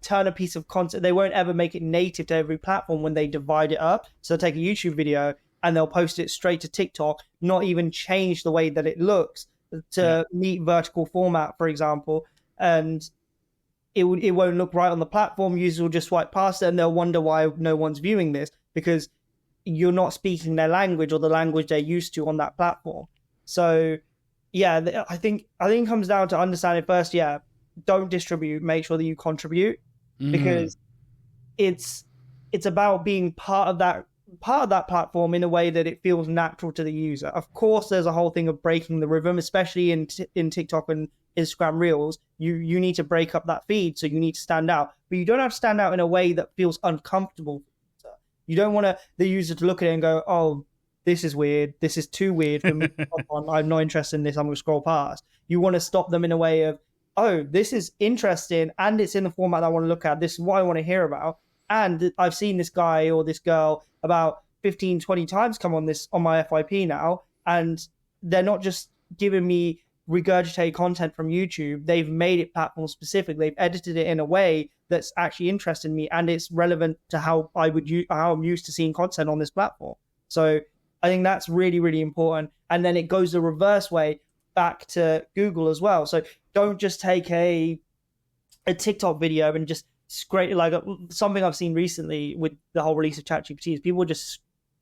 turn a piece of content. They won't ever make it native to every platform when they divide it up. So they'll take a YouTube video and they'll post it straight to TikTok, not even change the way that it looks to meet vertical format, for example. And it won't look right on the platform. Users will just swipe past it and they'll wonder why no one's viewing this, because you're not speaking their language or the language they're used to on that platform. So yeah, I think it comes down to understanding first, don't distribute, make sure that you contribute, because it's about being part of that platform in a way that it feels natural to the user. Of course, there's a whole thing of breaking the rhythm, especially in TikTok and Instagram Reels. You need to break up that feed, so you need to stand out, but you don't have to stand out in a way that feels uncomfortable. You don't want the user to look at it and go, oh, this is weird. This is too weird for me. I'm not interested in this. I'm going to scroll past. You want to stop them in a way of, oh, this is interesting and it's in the format I want to look at. This is what I want to hear about. And I've seen this guy or this girl about 15, 20 times come on my FYP now. And they're not just giving me regurgitated content from YouTube. They've made it platform specific. They've edited it in a way that's actually interested me, and it's relevant to how I'm used to seeing content on this platform. So I think that's really, really important. And then it goes the reverse way back to Google as well. So don't just take a TikTok video and just scrape, like something I've seen recently with the whole release of ChatGPT is people just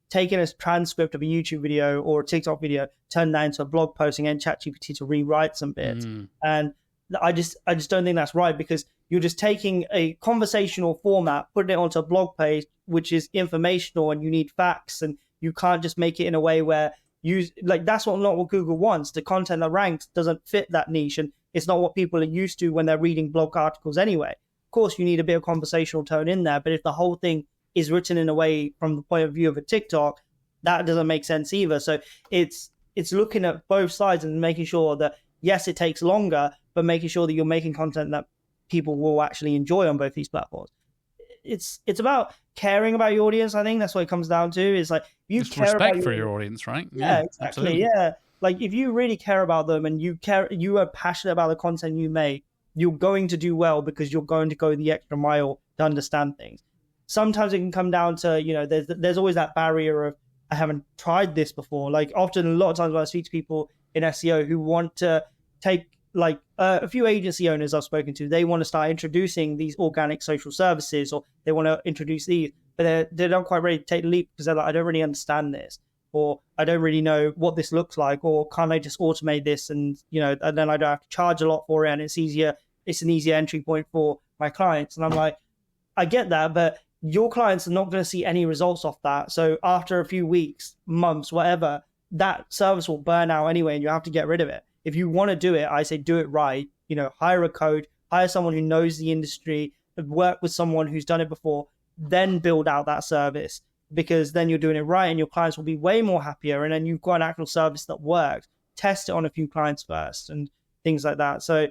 taking a transcript of a YouTube video or a TikTok video, turn that into a blog post and get ChatGPT to rewrite some bits. And I just don't think that's right, because you're just taking a conversational format, putting it onto a blog page, which is informational, and you need facts, and you can't just make it in a way where that's not what Google wants. The content that ranks doesn't fit that niche, and it's not what people are used to when they're reading blog articles anyway. Of course, you need a bit of conversational tone in there, but if the whole thing is written in a way from the point of view of a TikTok, that doesn't make sense either. So it's it's looking at both sides and making sure that, yes, it takes longer, but making sure that you're making content that people will actually enjoy on both these platforms. It's about caring about your audience. I think that's what it comes down to. Is like, you Just care about respect for your audience, right? yeah, exactly. Absolutely. Yeah. Like, if you really care about them and you are passionate about the content you make, you're going to do well because you're going to go the extra mile to understand things. Sometimes it can come down to, there's always that barrier of, I haven't tried this before. Like, often, a lot of times when I speak to people in SEO who want to take, like, a few agency owners I've spoken to, they want to start introducing these organic social services, or they want to introduce these, but they're not quite ready to take the leap because they're like, I don't really understand this, or I don't really know what this looks like, or can I just automate this and then I don't have to charge a lot for it, and it's an easier entry point for my clients. And I'm like, I get that, but your clients are not going to see any results off that. So after a few weeks, months, whatever, that service will burn out anyway, and you have to get rid of it. If you want to do it, I say do it right. Hire a coach, hire someone who knows the industry, work with someone who's done it before, then build out that service, because then you're doing it right and your clients will be way more happier. And then you've got an actual service that works. Test it on a few clients first and things like that. So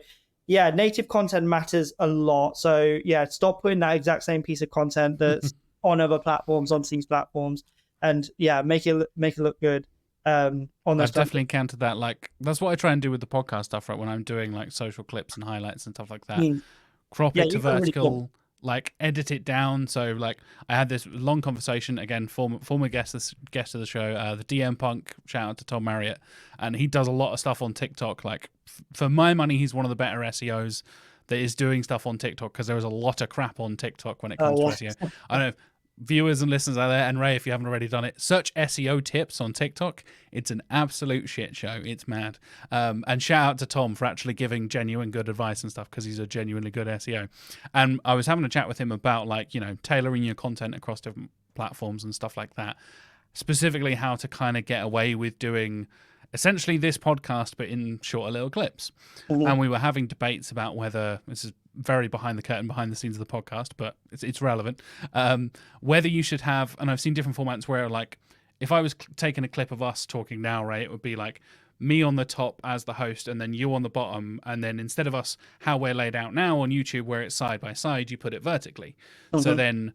yeah, native content matters a lot. So yeah, stop putting that exact same piece of content that's on other platforms, on these platforms, and yeah, make it look good. On those I've definitely encountered that. Like, that's what I try and do with the podcast stuff, right? When I'm doing like social clips and highlights and stuff like that, crop it to vertical. Really cool. Like, edit it down. So like, I had this long conversation, again, former guest of the show, the DM Punk, shout out to Tom Marriott, and he does a lot of stuff on TikTok. Like, for my money, he's one of the better SEOs that is doing stuff on TikTok, because there is a lot of crap on TikTok when it comes to SEO. I don't know, viewers and listeners out there, and Ray, if you haven't already done it, search SEO tips on TikTok. It's an absolute shit show. It's mad. And shout out to Tom for actually giving genuine good advice and stuff, because he's a genuinely good SEO. And I was having a chat with him about, like, tailoring your content across different platforms and stuff like that. Specifically how to kind of get away with doing essentially this podcast, but in shorter little clips. And we were having debates about whether, this is very behind the curtain, behind the scenes of the podcast, but it's relevant, whether you should have, and I've seen different formats where, like, if I was taking a clip of us talking now, Ray, it would be like me on the top as the host and then you on the bottom, and then instead of us how we're laid out now on YouTube where it's side by side, you put it vertically. So then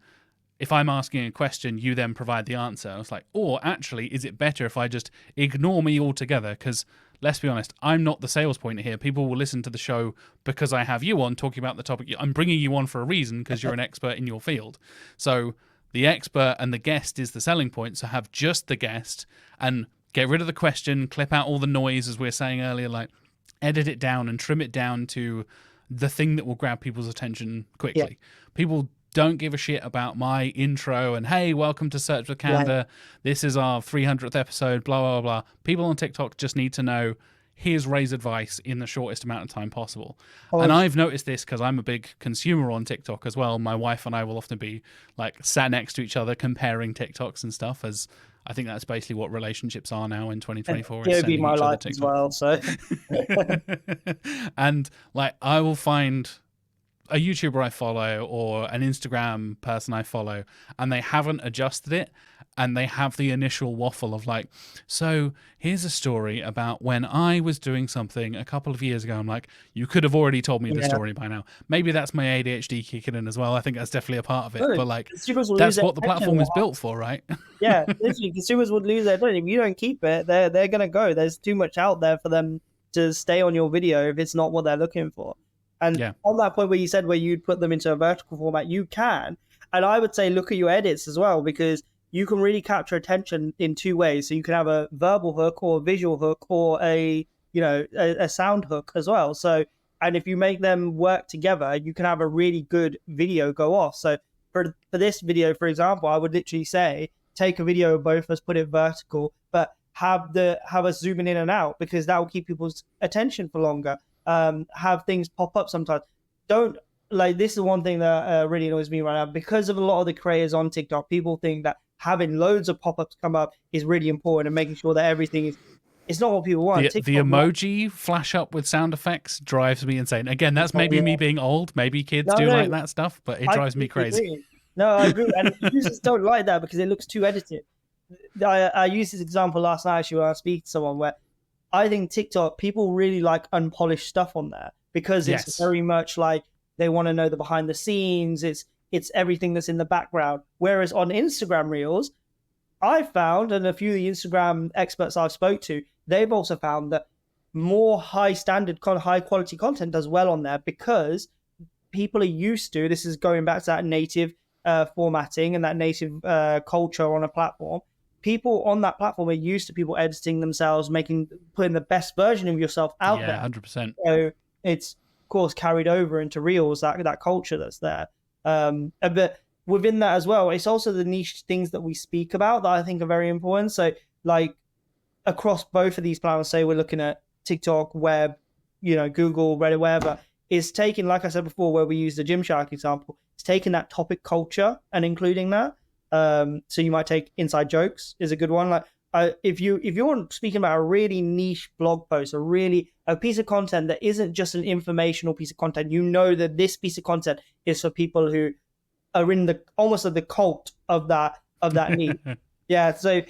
if I'm asking a question, you then provide the answer. I was like, or actually, is it better if I just ignore me altogether? Because let's be honest, I'm not the sales pointer here. People will listen to the show because I have you on talking about the topic. I'm bringing you on for a reason, because you're an expert in your field. So the expert and the guest is the selling point. So have just the guest and get rid of the question, clip out all the noise, as we were saying earlier, like edit it down and trim it down to the thing that will grab people's attention quickly. Yeah. People don't give a shit about my intro and, hey, welcome to Search with Candor. Right. This is our 300th episode, blah, blah, blah. People on TikTok just need to know, here's Ray's advice in the shortest amount of time possible. And I've noticed this because I'm a big consumer on TikTok as well. My wife and I will often be like sat next to each other comparing TikToks and stuff, as I think that's basically what relationships are now in 2024. It'll be my life as well. So, and like, I will find a YouTuber I follow or an Instagram person I follow, and they haven't adjusted it, and they have the initial waffle of like, so here's a story about when I was doing something a couple of years ago. I'm like, you could have already told me the story by now. Maybe that's my ADHD kicking in as well. I think that's definitely a part of it. But like, that's what the platform is built for, right? Yeah, literally, consumers would lose their attention. If you don't keep it, they're going to go. There's too much out there for them to stay on your video if it's not what they're looking for. And on that point where you said where you'd put them into a vertical format, you can. And I would say look at your edits as well, because you can really capture attention in two ways. So you can have a verbal hook or a visual hook or a sound hook as well. So, and if you make them work together, you can have a really good video go off. So for this video, for example, I would literally say, take a video of both of us, put it vertical, but have us zooming in and out, because that will keep people's attention for longer. Have things pop up sometimes. Don't, like, this is one thing that really annoys me right now, because of a lot of the creators on TikTok. People think that having loads of pop-ups come up is really important, and making sure that everything is, it's not what people want. The emoji flash up with sound effects drives me insane. Again, that's maybe me being old. Maybe kids like that stuff, but it drives me crazy. No, I agree. And users don't like that because it looks too edited. I used this example last night actually when I was speaking to someone where I think TikTok, people really like unpolished stuff on there because it's Yes. very much like they want to know the behind the scenes. It's everything that's in the background. Whereas on Instagram Reels, I found, and a few of the Instagram experts I've spoke to, they've also found that more high standard, high quality content does well on there because people are used to. This is going back to that native formatting and that native culture on a platform. People on that platform are used to people editing themselves, putting the best version of yourself out Yeah, there. 100%. So it's of course carried over into Reels, that culture that's there. But within that as well, it's also the niche things that we speak about that I think are very important. So like across both of these platforms, say we're looking at TikTok, web, Google, Reddit, wherever, is taking, like I said before, where we use the Gymshark example, it's taking that topic culture and including that. So you might take inside jokes is a good one. Like if you're speaking about a really niche blog post, a piece of content that isn't just an informational piece of content, that this piece of content is for people who are in the almost of the cult of that need. Yeah, so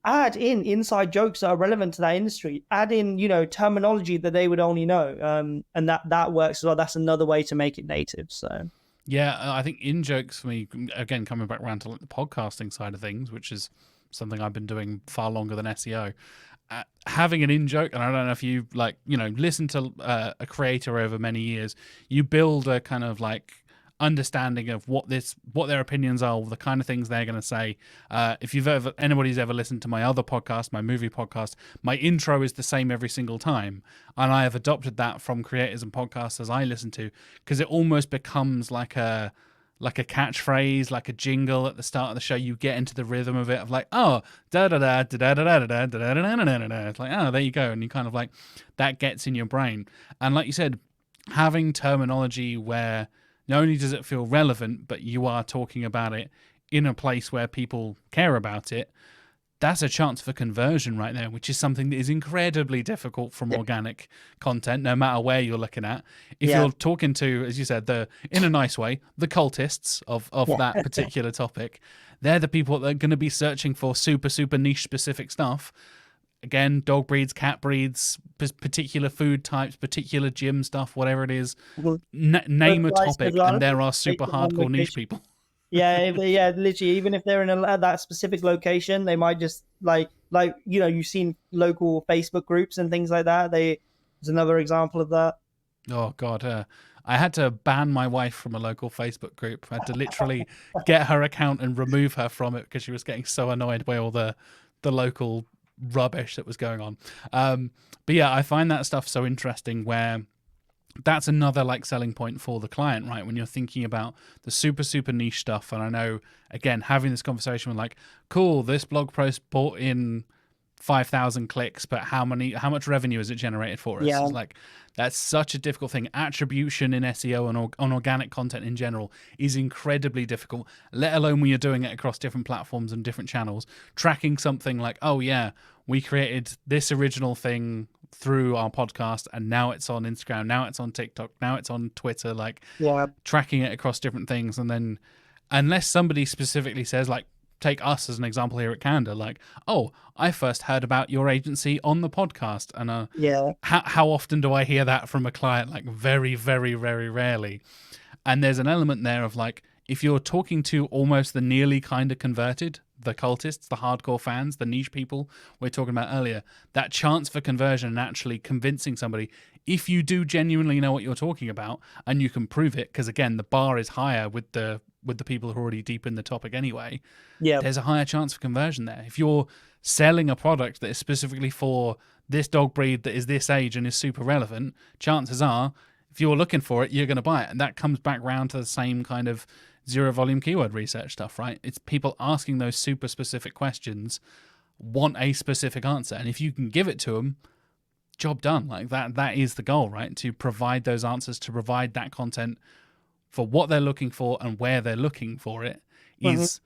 add in inside jokes that are relevant to that industry. Add in, terminology that they would only know, and that works as well. That's another way to make it native. So Yeah, I think in jokes for me, again, coming back around to like the podcasting side of things, which is something I've been doing far longer than SEO. Having an in joke, and I don't know if you listen to a creator over many years, you build a kind of like understanding of what their opinions are, the kind of things they're going to say. If anybody's ever listened to my other podcast, my movie podcast, my intro is the same every single time, and I have adopted that from creators and podcasters I listen to because it almost becomes like a catchphrase, like a jingle at the start of the show. You get into the rhythm of it of like, oh, da da da da da da da da da da da da da da. It's like, oh, there you go, and you kind of like that gets in your brain. And like you said, having terminology where not only does it feel relevant, but you are talking about it in a place where people care about it, that's a chance for conversion right there, which is something that is incredibly difficult from organic content, no matter where you're looking at. If you're talking to, as you said, in a nice way, the cultists of that particular topic, they're the people that are going to be searching for super, super niche specific stuff. Again, dog breeds, cat breeds, particular food types, particular gym stuff, whatever it is. Name a topic, and there are super hardcore niche people. Yeah, literally. Even if they're in that specific location, they might just like you've seen local Facebook groups and things like that. There's another example of that. Oh God, I had to ban my wife from a local Facebook group. I had to literally get her account and remove her from it because she was getting so annoyed by all the local rubbish that was going on. But yeah, I find that stuff so interesting where that's another like selling point for the client, right? When you're thinking about the super, super niche stuff. And I know, again, having this conversation with like, cool, this blog post brought in 5,000 clicks, but how much revenue has it generated for us? Yeah. It's like, that's such a difficult thing. Attribution in SEO and on organic content in general is incredibly difficult, let alone when you're doing it across different platforms and different channels. Tracking something like, oh yeah, we created this original thing through our podcast and now it's on Instagram, now it's on TikTok, now it's on Twitter, like tracking it across different things. And then unless somebody specifically says, like, take us as an example here at Candor, like, oh, I first heard about your agency on the podcast. And how often do I hear that from a client? Like very, very, very rarely. And there's an element there of like, if you're talking to almost the nearly kind of converted, the cultists, the hardcore fans, the niche people we are talking about earlier, that chance for conversion and actually convincing somebody, if you do genuinely know what you're talking about and you can prove it, because again, the bar is higher with the people who are already deep in the topic anyway, there's a higher chance for conversion there. If you're selling a product that is specifically for this dog breed that is this age and is super relevant, chances are, if you're looking for it, you're going to buy it. And that comes back round to the same kind of zero volume keyword research stuff, right? It's people asking those super specific questions, want a specific answer. And if you can give it to them, job done. Like that is the goal, right? To provide those answers, to provide that content for what they're looking for and where they're looking for it is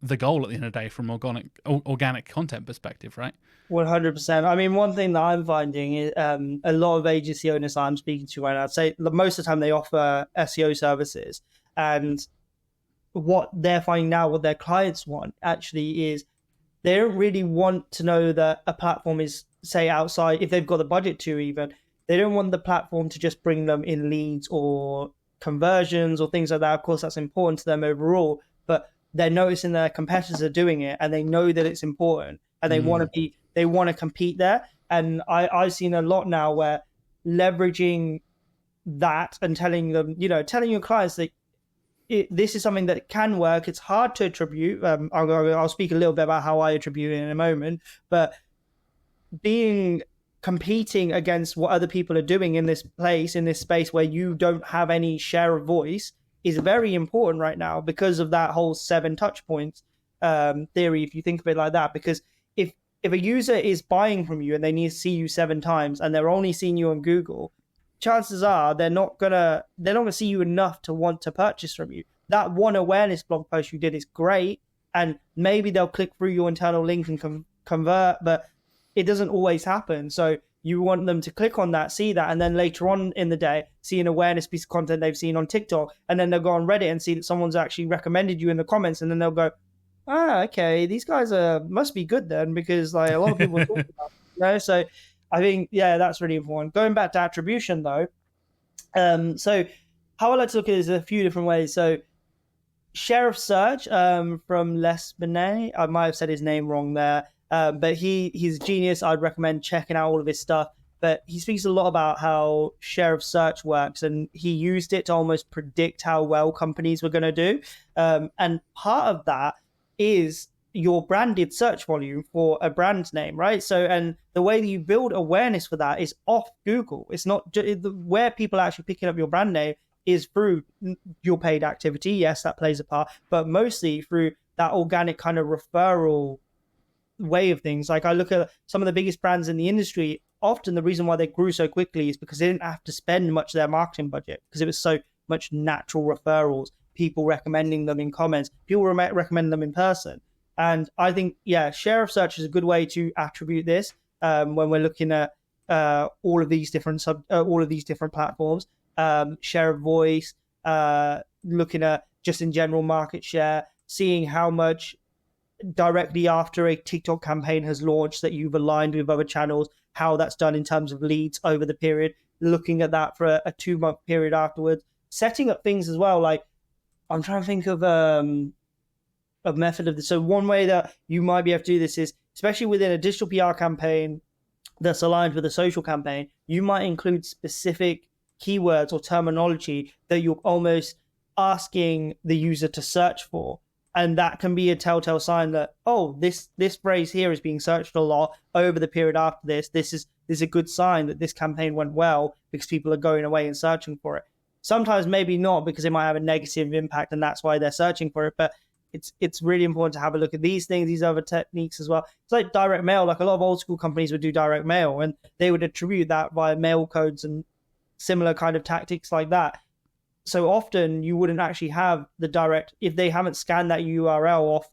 the goal at the end of the day from organic content perspective, right? 100%. I mean, one thing that I'm finding is a lot of agency owners I'm speaking to right now, I'd say most of the time they offer SEO services, and what they're finding now, what their clients want actually is They don't really want to know that a platform is, say, outside, if they've got the budget to even, they don't want the platform to just bring them in leads or conversions or things like that. Of course, that's important to them overall, but they're noticing their competitors are doing it and they know that it's important and they want to compete there. And I've seen a lot now where leveraging that and telling them, telling your clients that this is something that can work. It's hard to attribute. I'll speak a little bit about how I attribute it in a moment, but competing against what other people are doing in this space where you don't have any share of voice is very important right now because of that whole 7 touch points theory, if you think of it like that. Because if a user is buying from you and they need to see you 7 times and they're only seeing you on Google, chances are they're not gonna see you enough to want to purchase from you. That one awareness blog post you did is great, and maybe they'll click through your internal link and convert, but it doesn't always happen. So you want them to click on that, see that, and then later on in the day, see an awareness piece of content they've seen on TikTok, and then they'll go on Reddit and see that someone's actually recommended you in the comments, and then they'll go, okay, these guys must be good then, because like a lot of people talk about it, So I think, that's really important. Going back to attribution though, so how I like to look at it is a few different ways. So share of search from Les Benet, I might have said his name wrong there, but he's a genius. I'd recommend checking out all of his stuff. But he speaks a lot about how share of search works, and he used it to almost predict how well companies were going to do. And part of that is your branded search volume for a brand name, right? So, and the way that you build awareness for that is off Google. It's not where people are actually picking up your brand name is through your paid activity. Yes, that plays a part, but mostly through that organic kind of referral way of things. Like I look at some of the biggest brands in the industry, often the reason why they grew so quickly is because they didn't have to spend much of their marketing budget because it was so much natural referrals, people recommending them in comments, people recommending them in person. And I think, share of search is a good way to attribute this when we're looking at all of these different platforms. Share of voice, looking at just in general market share, seeing how much directly after a TikTok campaign has launched that you've aligned with other channels, how that's done in terms of leads over the period, looking at that for a 2-month period afterwards, setting up things as well. Like I'm trying to think of a method of this. So one way that you might be able to do this is, especially within a digital PR campaign that's aligned with a social campaign, you might include specific keywords or terminology that you're almost asking the user to search for. And that can be a telltale sign that, this phrase here is being searched a lot over the period after this. This is a good sign that this campaign went well because people are going away and searching for it. Sometimes maybe not, because it might have a negative impact and that's why they're searching for it. But it's really important to have a look at these things, these other techniques as well. It's like direct mail. Like a lot of old school companies would do direct mail and they would attribute that via mail codes and similar kind of tactics like that. So often you wouldn't actually have the direct, if they haven't scanned that URL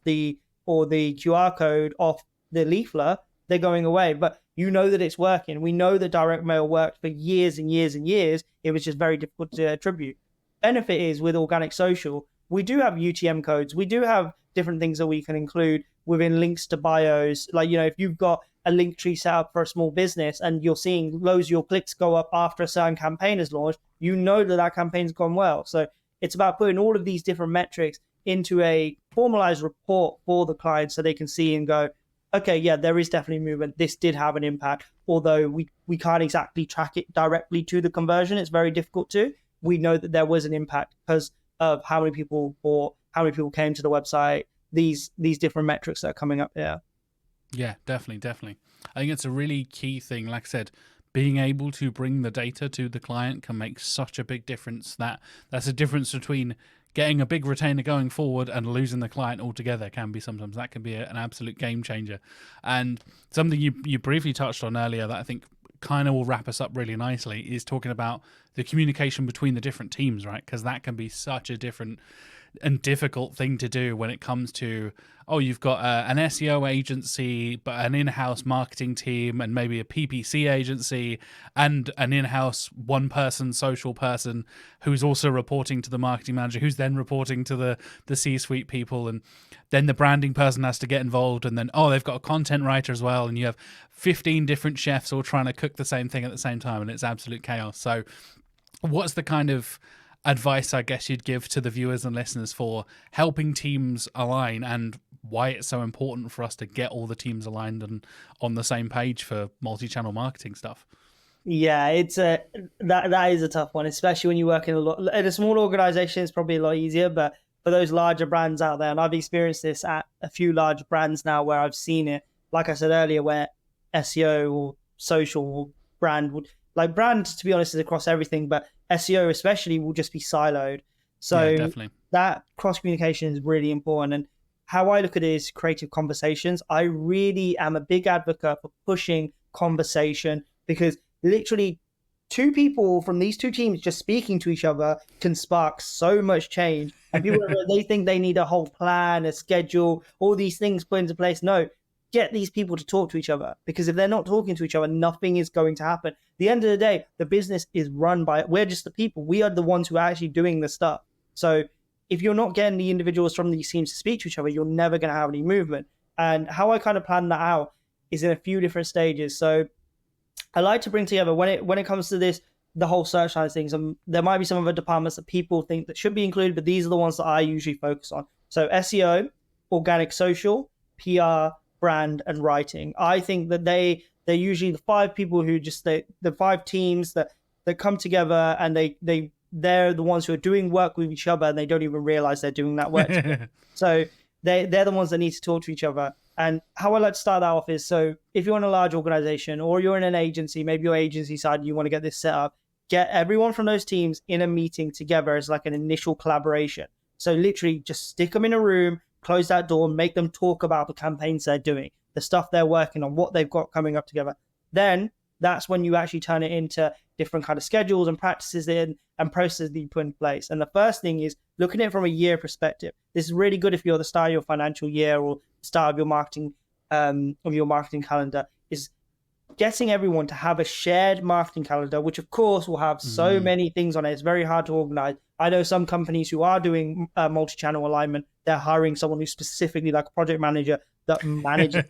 or the QR code off the leaflet, they're going away. But you know that it's working. We know that direct mail worked for years and years and years. It was just very difficult to attribute. Benefit is with organic social, we do have UTM codes. We do have different things that we can include within links to bios. Like, if you've got a link tree set up for a small business and you're seeing loads of your clicks go up after a certain campaign is launched, you know that campaign's gone well. So it's about putting all of these different metrics into a formalized report for the client so they can see and go, okay, yeah, there is definitely movement. This did have an impact, although we can't exactly track it directly to the conversion. It's very difficult to. We know that there was an impact because of how many people bought, how many people came to the website, these different metrics that are coming up here. Yeah, definitely. I think it's a really key thing. Like I said, being able to bring the data to the client can make such a big difference. That's a difference between getting a big retainer going forward and losing the client altogether. That can be an absolute game changer. And something you briefly touched on earlier that I think kind of will wrap us up really nicely is talking about the communication between the different teams, right? Because that can be such a different and difficult thing to do when it comes to, oh, you've got an SEO agency, but an in-house marketing team, and maybe a PPC agency, and an in-house one-person social person who's also reporting to the marketing manager, who's then reporting to the C-suite people, and then the branding person has to get involved, and then, oh, they've got a content writer as well, and you have 15 different chefs all trying to cook the same thing at the same time, and it's absolute chaos. So what's the kind of advice, I guess, you'd give to the viewers and listeners for helping teams align, and why it's so important for us to get all the teams aligned and on the same page for multi-channel marketing stuff? Yeah, it's that is a tough one, especially when you work in a small organization. It's probably a lot easier, but for those larger brands out there, and I've experienced this at a few large brands now where I've seen it, like I said earlier, where SEO or social or brand would, like, brand, to be honest, is across everything, but SEO especially will just be siloed. So yeah, definitely, that cross communication is really important. And how I look at it is creative conversations. I really am a big advocate for pushing conversation, because literally two people from these two teams just speaking to each other can spark so much change. And people, they think they need a whole plan, a schedule, all these things put into place. No, get these people to talk to each other, because if they're not talking to each other, nothing is going to happen. At the end of the day, the business is run by, we're just the people. We are the ones who are actually doing the stuff. So if you're not getting the individuals from these teams to speak to each other, you're never going to have any movement. And how I kind of plan that out is in a few different stages. So I like to bring together, when it comes to this, the whole search side of things, there might be some other departments that people think that should be included, but these are the ones that I usually focus on. So SEO, organic social, PR, brand, and writing. I think that they're usually the five people who just, the five teams that come together, and they're the ones who are doing work with each other, and they don't even realize they're doing that work. So they're the ones that need to talk to each other. And how I like to start that off is, so if you're in a large organization or you're in an agency, maybe your agency side, you want to get this set up, get everyone from those teams in a meeting together as like an initial collaboration. So literally just stick them in a room, close that door, make them talk about the campaigns they're doing, the stuff they're working on, what they've got coming up together. Then that's when you actually turn it into different kind of schedules and practices and processes that you put in place. And the first thing is looking at it from a year perspective. This is really good if you're the start of your financial year or start of your marketing calendar, is getting everyone to have a shared marketing calendar, which of course will have so many things on it. It's very hard to organize. I know some companies who are doing multi-channel alignment, they're hiring someone who's specifically like a project manager that manages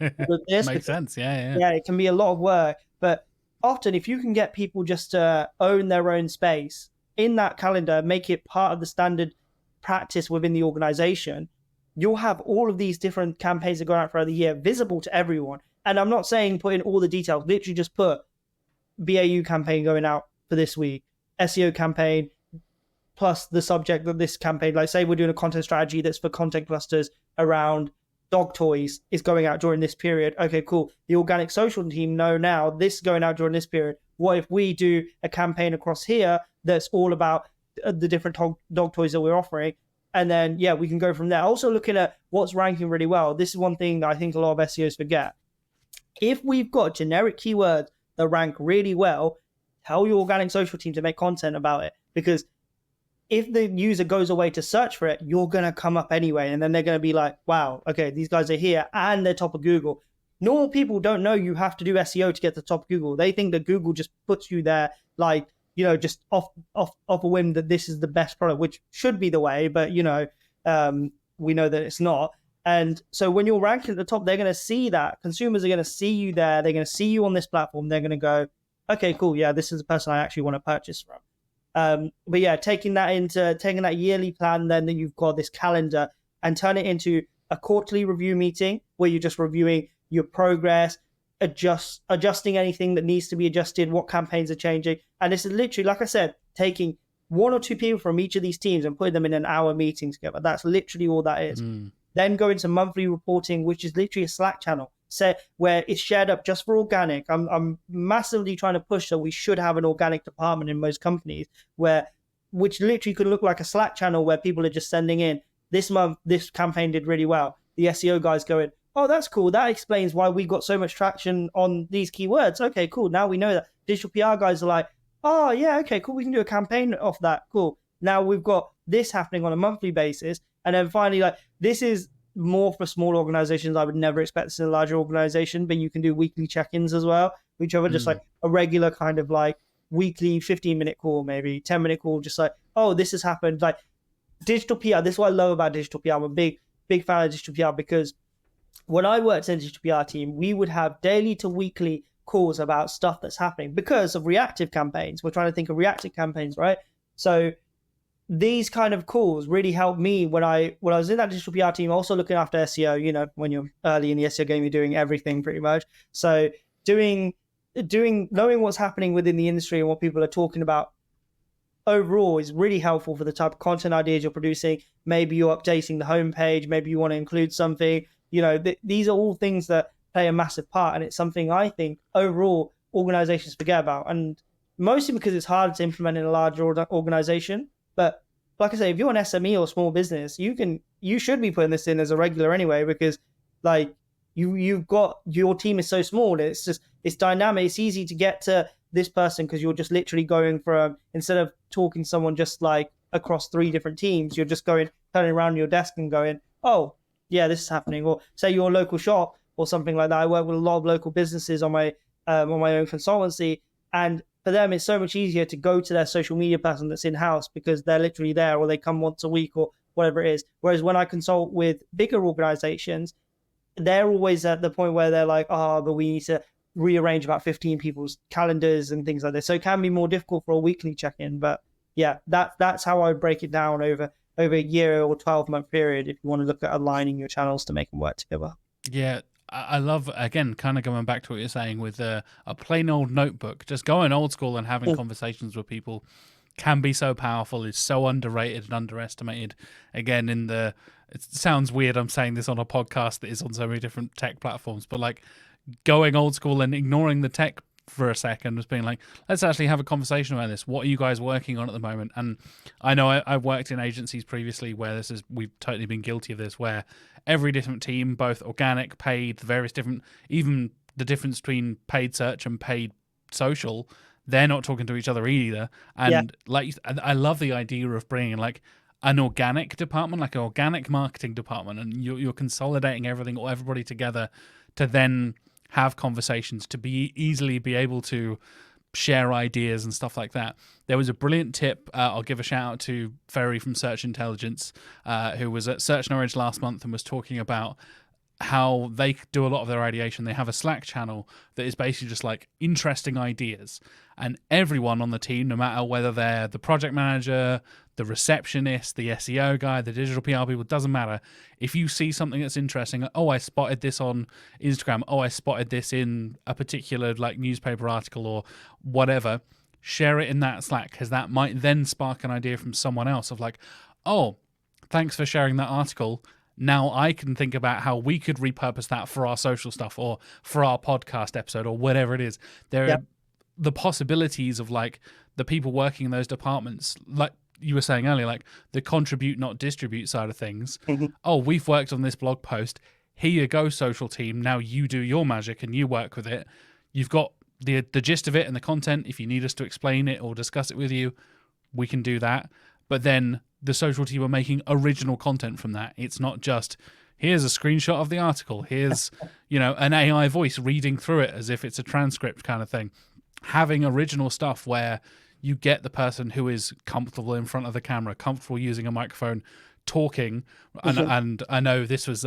this. Makes sense. Yeah. Yeah, it can be a lot of work, but often if you can get people just to own their own space in that calendar, make it part of the standard practice within the organization, you'll have all of these different campaigns that go out throughout the year visible to everyone. And I'm not saying put in all the details, literally just put BAU campaign going out for this week, SEO campaign, plus the subject of this campaign. Like, say we're doing a content strategy that's for content clusters around dog toys is going out during this period. Okay, cool. The organic social team know now this is going out during this period. What if we do a campaign across here that's all about the different dog toys that we're offering? And then, yeah, we can go from there. Also looking at what's ranking really well. This is one thing that I think a lot of SEOs forget. If we've got generic keywords that rank really well, tell your organic social team to make content about it. Because if the user goes away to search for it, you're going to come up anyway. And then they're going to be like, wow, okay, these guys are here and they're top of Google. Normal people don't know you have to do SEO to get to the top of Google. They think that Google just puts you there, like, you know, just off a whim, that this is the best product, which should be the way, but, you know, we know that it's not. And so when you're ranking at the top, they're going to see that. Consumers are going to see you there. They're going to see you on this platform. They're going to go, okay, cool. Yeah, this is the person I actually want to purchase from. But yeah, taking that yearly plan, then that you've got this calendar, and turn it into a quarterly review meeting where you're just reviewing your progress, adjusting anything that needs to be adjusted, what campaigns are changing. And this is literally, like I said, taking one or two people from each of these teams and putting them in an hour meeting together. That's literally all that is. Then go into monthly reporting, which is literally a Slack channel where it's shared up just for organic. I'm massively trying to push that we should have an organic department in most companies, which literally could look like a Slack channel where people are just sending in, this month, this campaign did really well. The SEO guys going, oh, that's cool. That explains why we got so much traction on these keywords. Okay, cool. Now we know that. Digital PR guys are like, oh, yeah, okay, cool. We can do a campaign off that. Cool. Now we've got this happening on a monthly basis. And then finally, like, this is more for small organizations. I would never expect this in a larger organization, but you can do weekly check-ins as well, which are just like a regular kind of like weekly 15-minute call, maybe 10-minute call, just like, oh, this has happened. Like digital PR, this is what I love about digital PR. I'm a big fan of digital PR because when I worked in a digital PR team, we would have daily to weekly calls about stuff that's happening because of reactive campaigns. We're trying to think of reactive campaigns, right? So these kind of calls really helped me when I was in that digital PR team, also looking after SEO. You know, when you're early in the SEO game, you're doing everything pretty much. So doing knowing what's happening within the industry and what people are talking about overall is really helpful for the type of content ideas you're producing. Maybe you're updating the homepage, maybe you want to include something. You know, these are all things that play a massive part, and it's something I think overall organizations forget about, and mostly because it's harder to implement in a larger organization. But like I say, if you're an SME or small business, you should be putting this in as a regular anyway, because like you've got, your team is so small, it's dynamic, it's easy to get to this person because you're just literally going from, instead of talking to someone just like across 3 different teams, you're just turning around your desk and going, oh yeah, this is happening. Or say your local shop or something like that. I work with a lot of local businesses on my own consultancy, and for them it's so much easier to go to their social media person that's in-house because they're literally there, or they come once a week or whatever it is. Whereas when I consult with bigger organizations, they're always at the point where they're like, oh, but we need to rearrange about 15 people's calendars and things like this. So it can be more difficult for a weekly check-in. But yeah, that's how I break it down over a year or 12-month period if you want to look at aligning your channels to make them work together. Yeah, I love, again, kind of going back to what you're saying with a plain old notebook. Just going old school and having conversations with people can be so powerful. It's so underrated and underestimated. Again, it sounds weird I'm saying this on a podcast that is on so many different tech platforms, but like going old school and ignoring the tech for a second, was being like, let's actually have a conversation about this. What are you guys working on at the moment? And I know I've worked in agencies previously where we've totally been guilty of this, where every different team, both organic, paid, the various different, even the difference between paid search and paid social, they're not talking to each other either. And like, I love the idea of bringing like an organic department, like an organic marketing department, and you're consolidating everybody together to then have conversations, to easily be able to share ideas and stuff like that. There was a brilliant tip. I'll give a shout out to Ferry from Search Intelligence, who was at Search Norwich last month and was talking about how they do a lot of their ideation. They have a Slack channel that is basically just like interesting ideas, and everyone on the team, no matter whether they're the project manager, the receptionist, the SEO guy, the digital PR people, doesn't matter. If you see something that's interesting, oh, I spotted this on Instagram, oh, I spotted this in a particular like newspaper article or whatever, share it in that Slack, because that might then spark an idea from someone else of like, oh, thanks for sharing that article. Now I can think about how we could repurpose that for our social stuff or for our podcast episode or whatever it is. There are the possibilities of like the people working in those departments, like you were saying earlier, like the contribute, not distribute side of things. Oh, we've worked on this blog post. Here you go, social team. Now you do your magic and you work with it. You've got the gist of it and the content. If you need us to explain it or discuss it with you, we can do that. But then the social team are making original content from that. It's not just, here's a screenshot of the article. Here's, an AI voice reading through it as if it's a transcript kind of thing. Having original stuff where you get the person who is comfortable in front of the camera, comfortable using a microphone, talking. And I know this was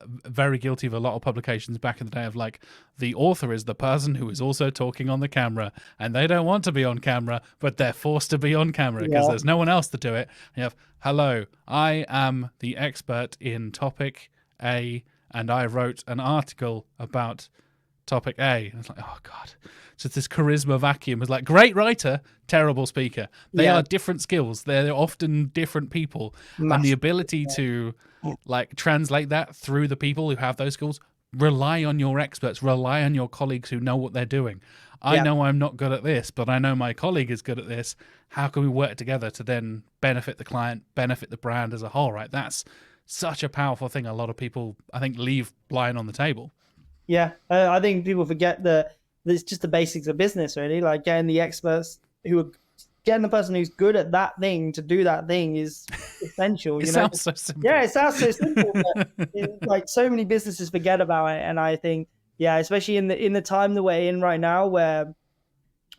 very guilty of a lot of publications back in the day of like, the author is the person who is also talking on the camera, and they don't want to be on camera, but they're forced to be on camera because there's no one else to do it. You have, hello, I am the expert in topic A, and I wrote an article about topic A. And it's like, oh God. So it's this charisma vacuum. It's like, great writer, terrible speaker. They are different skills. They're often different people. And the ability to like translate that through the people who have those skills, rely on your experts, rely on your colleagues who know what they're doing. I know I'm not good at this, but I know my colleague is good at this. How can we work together to then benefit the client, benefit the brand as a whole, right? That's such a powerful thing. A lot of people, I think, leave lying on the table. Yeah, I think people forget that it's just the basics of business, really. Like getting the experts who are getting the person who's good at that thing to do that thing is essential. It You know, sounds so simple. yeah, it sounds so simple, but like so many businesses forget about it. And I think, yeah, especially in the time that we're in right now, where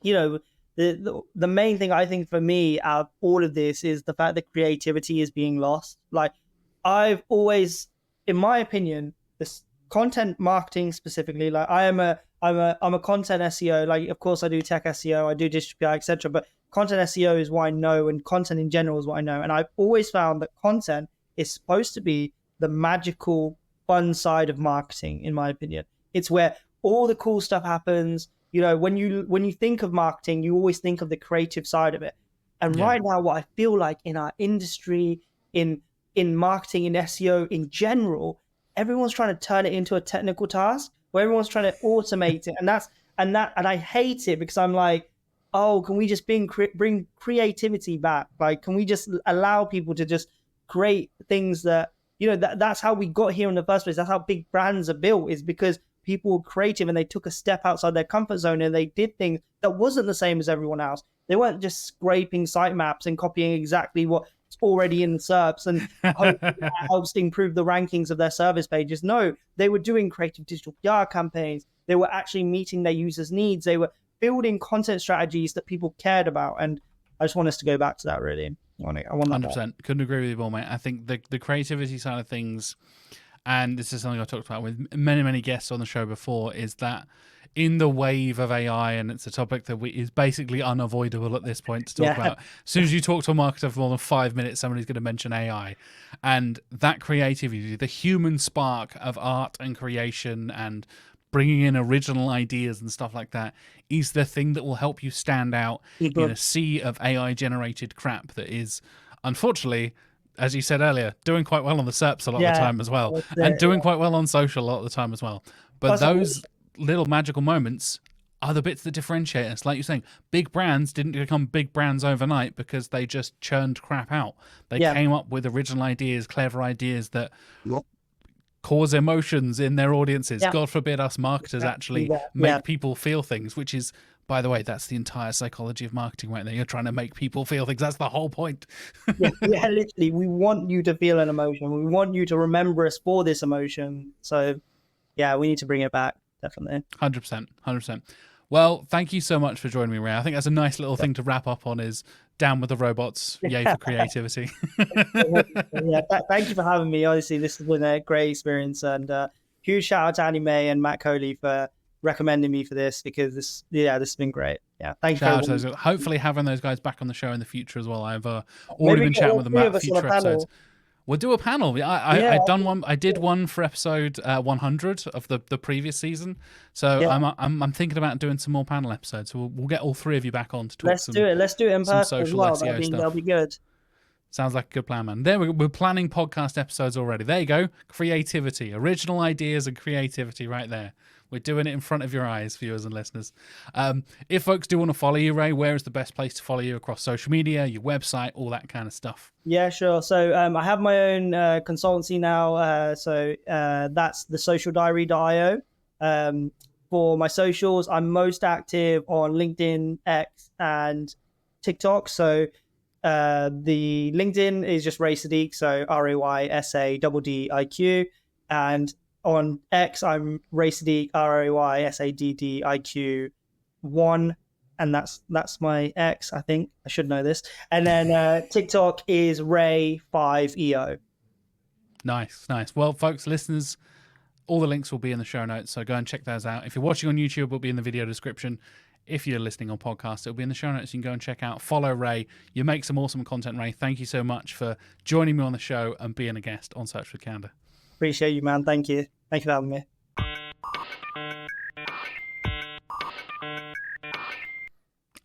you know the main thing I think for me out of all of this is the fact that creativity is being lost. Like I've always, in my opinion, this content marketing specifically, like I'm a content SEO. Like of course I do tech SEO, I do digital PR, etc. But content SEO is what I know, and content in general is what I know. And I've always found that content is supposed to be the magical, fun side of marketing, in my opinion. It's where all the cool stuff happens. You know, when you think of marketing, you always think of the creative side of it. And Yeah. right now, what I feel like in our industry, in marketing, in SEO in general, everyone's trying to turn it into a technical task where everyone's trying to automate it, and I hate it because I'm like, oh, can we just bring creativity back? Like, can we just allow people to just create things that that's how we got here in the first place. That's how big brands are built, is because people were creative and they took a step outside their comfort zone and they did things that wasn't the same as everyone else. They weren't just scraping sitemaps and copying exactly what's already in the SERPs and hoping that helps improve the rankings of their service pages. No, they were doing creative digital PR campaigns. They were actually meeting their users' needs. They were building content strategies that people cared about. And I just want us to go back to that, really. I want that 100%. back. Couldn't agree with you more, mate. I think the creativity side of things, and this is something I talked about with many guests on the show before, is that in the wave of AI, and it's a topic that is basically unavoidable at this point to talk about. As soon as you talk to a marketer for more than 5 minutes, somebody's going to mention AI. And that creativity, the human spark of art and creation and bringing in original ideas and stuff like that, is the thing that will help you stand out in a sea of AI-generated crap that is, unfortunately, as you said earlier, doing quite well on the SERPs a lot of the time as well, and doing quite well on social a lot of the time as well. But those little magical moments are the bits that differentiate us. Like you're saying, big brands didn't become big brands overnight because they just churned crap out. They came up with original ideas, clever ideas that cause emotions in their audiences. God forbid us marketers actually make people feel things, which is, by the way, that's the entire psychology of marketing right there. You're trying to make people feel things. That's the whole point. Literally, we want you to feel an emotion. We want you to remember us for this emotion. So, yeah, we need to bring it back, definitely. 100%, 100%. Well, thank you so much for joining me, Ray. I think that's a nice little thing to wrap up on, is down with the robots. Yay for creativity. Thank you for having me. Honestly, this has been a great experience, and huge shout out to Annie Mae and Matt Coley for recommending me for this, because this has been great. Yeah, thank you. Hopefully having those guys back on the show in the future as well. I've already been chatting with them about future episodes. We'll do a panel. I've done one. I did one for episode 100 of the previous season. So I'm thinking about doing some more panel episodes. So we'll get all three of you back on to talk. Let's do it in person as well. That'll be good. Sounds like a good plan, man. There we're planning podcast episodes already. There you go. Creativity, original ideas, and creativity right there. We're doing it in front of your eyes, viewers and listeners. If folks do want to follow you, Ray, where is the best place to follow you across social media, your website, all that kind of stuff? Yeah, sure. So I have my own consultancy now. So that's the socialdiary.io. For my socials, I'm most active on LinkedIn, X, and TikTok. So the LinkedIn is just Ray Saddiq, so RaySaddiq. And on X, I'm Ray Saddiq, RaySaddiq1, and that's my X. I think I should know this. And then TikTok is Ray5EO. Nice. Well, folks, listeners, all the links will be in the show notes, so go and check those out. If you're watching on YouTube, it'll be in the video description. If you're listening on podcast, it'll be in the show notes. You can go and check out. Follow Ray. You make some awesome content, Ray. Thank you so much for joining me on the show and being a guest on Search with Candor. Appreciate you, man. Thank you. Thank you for having me.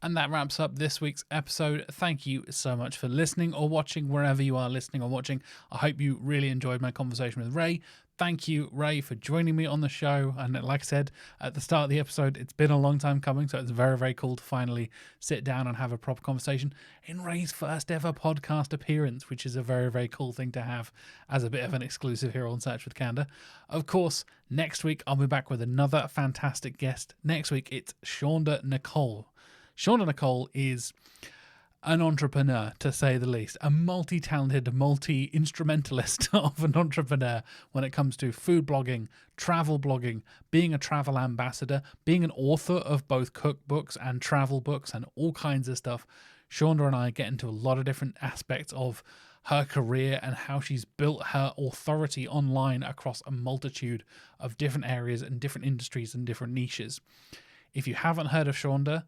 And that wraps up this week's episode. Thank you so much for listening or watching, wherever you are listening or watching. I hope you really enjoyed my conversation with Ray. Thank you, Ray, for joining me on the show. And like I said at the start of the episode, it's been a long time coming, so it's very, very cool to finally sit down and have a proper conversation in Ray's first ever podcast appearance, which is a very, very cool thing to have as a bit of an exclusive here on Search with Candor. Of course, next week I'll be back with another fantastic guest. Next week it's Shonda Nicole. Shonda Nicole is an entrepreneur, to say the least, a multi-talented, multi-instrumentalist of an entrepreneur when it comes to food blogging, travel blogging, being a travel ambassador, being an author of both cookbooks and travel books and all kinds of stuff. Shonda and I get into a lot of different aspects of her career and how she's built her authority online across a multitude of different areas and different industries and different niches. If you haven't heard of Shonda,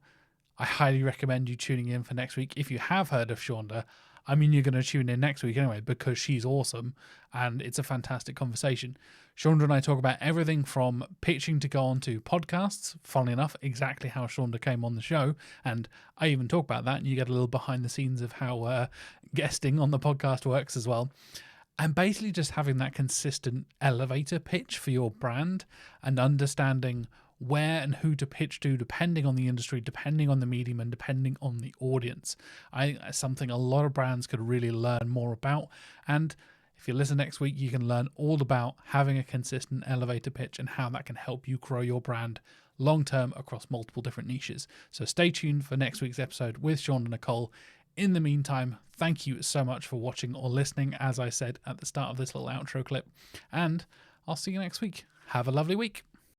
I highly recommend you tuning in for next week. If you have heard of Shonda, I mean, you're going to tune in next week anyway, because she's awesome and it's a fantastic conversation. Shonda and I talk about everything from pitching to go on to podcasts, funnily enough, exactly how Shonda came on the show. And I even talk about that, and you get a little behind the scenes of how guesting on the podcast works as well. And basically just having that consistent elevator pitch for your brand and understanding where and who to pitch to, depending on the industry, depending on the medium, and depending on the audience. I think that's something a lot of brands could really learn more about. And if you listen next week, you can learn all about having a consistent elevator pitch and how that can help you grow your brand long term across multiple different niches. So stay tuned for next week's episode with Sean and Nicole. In the meantime, thank you so much for watching or listening, as I said at the start of this little outro clip, and I'll see you next week. Have a lovely week.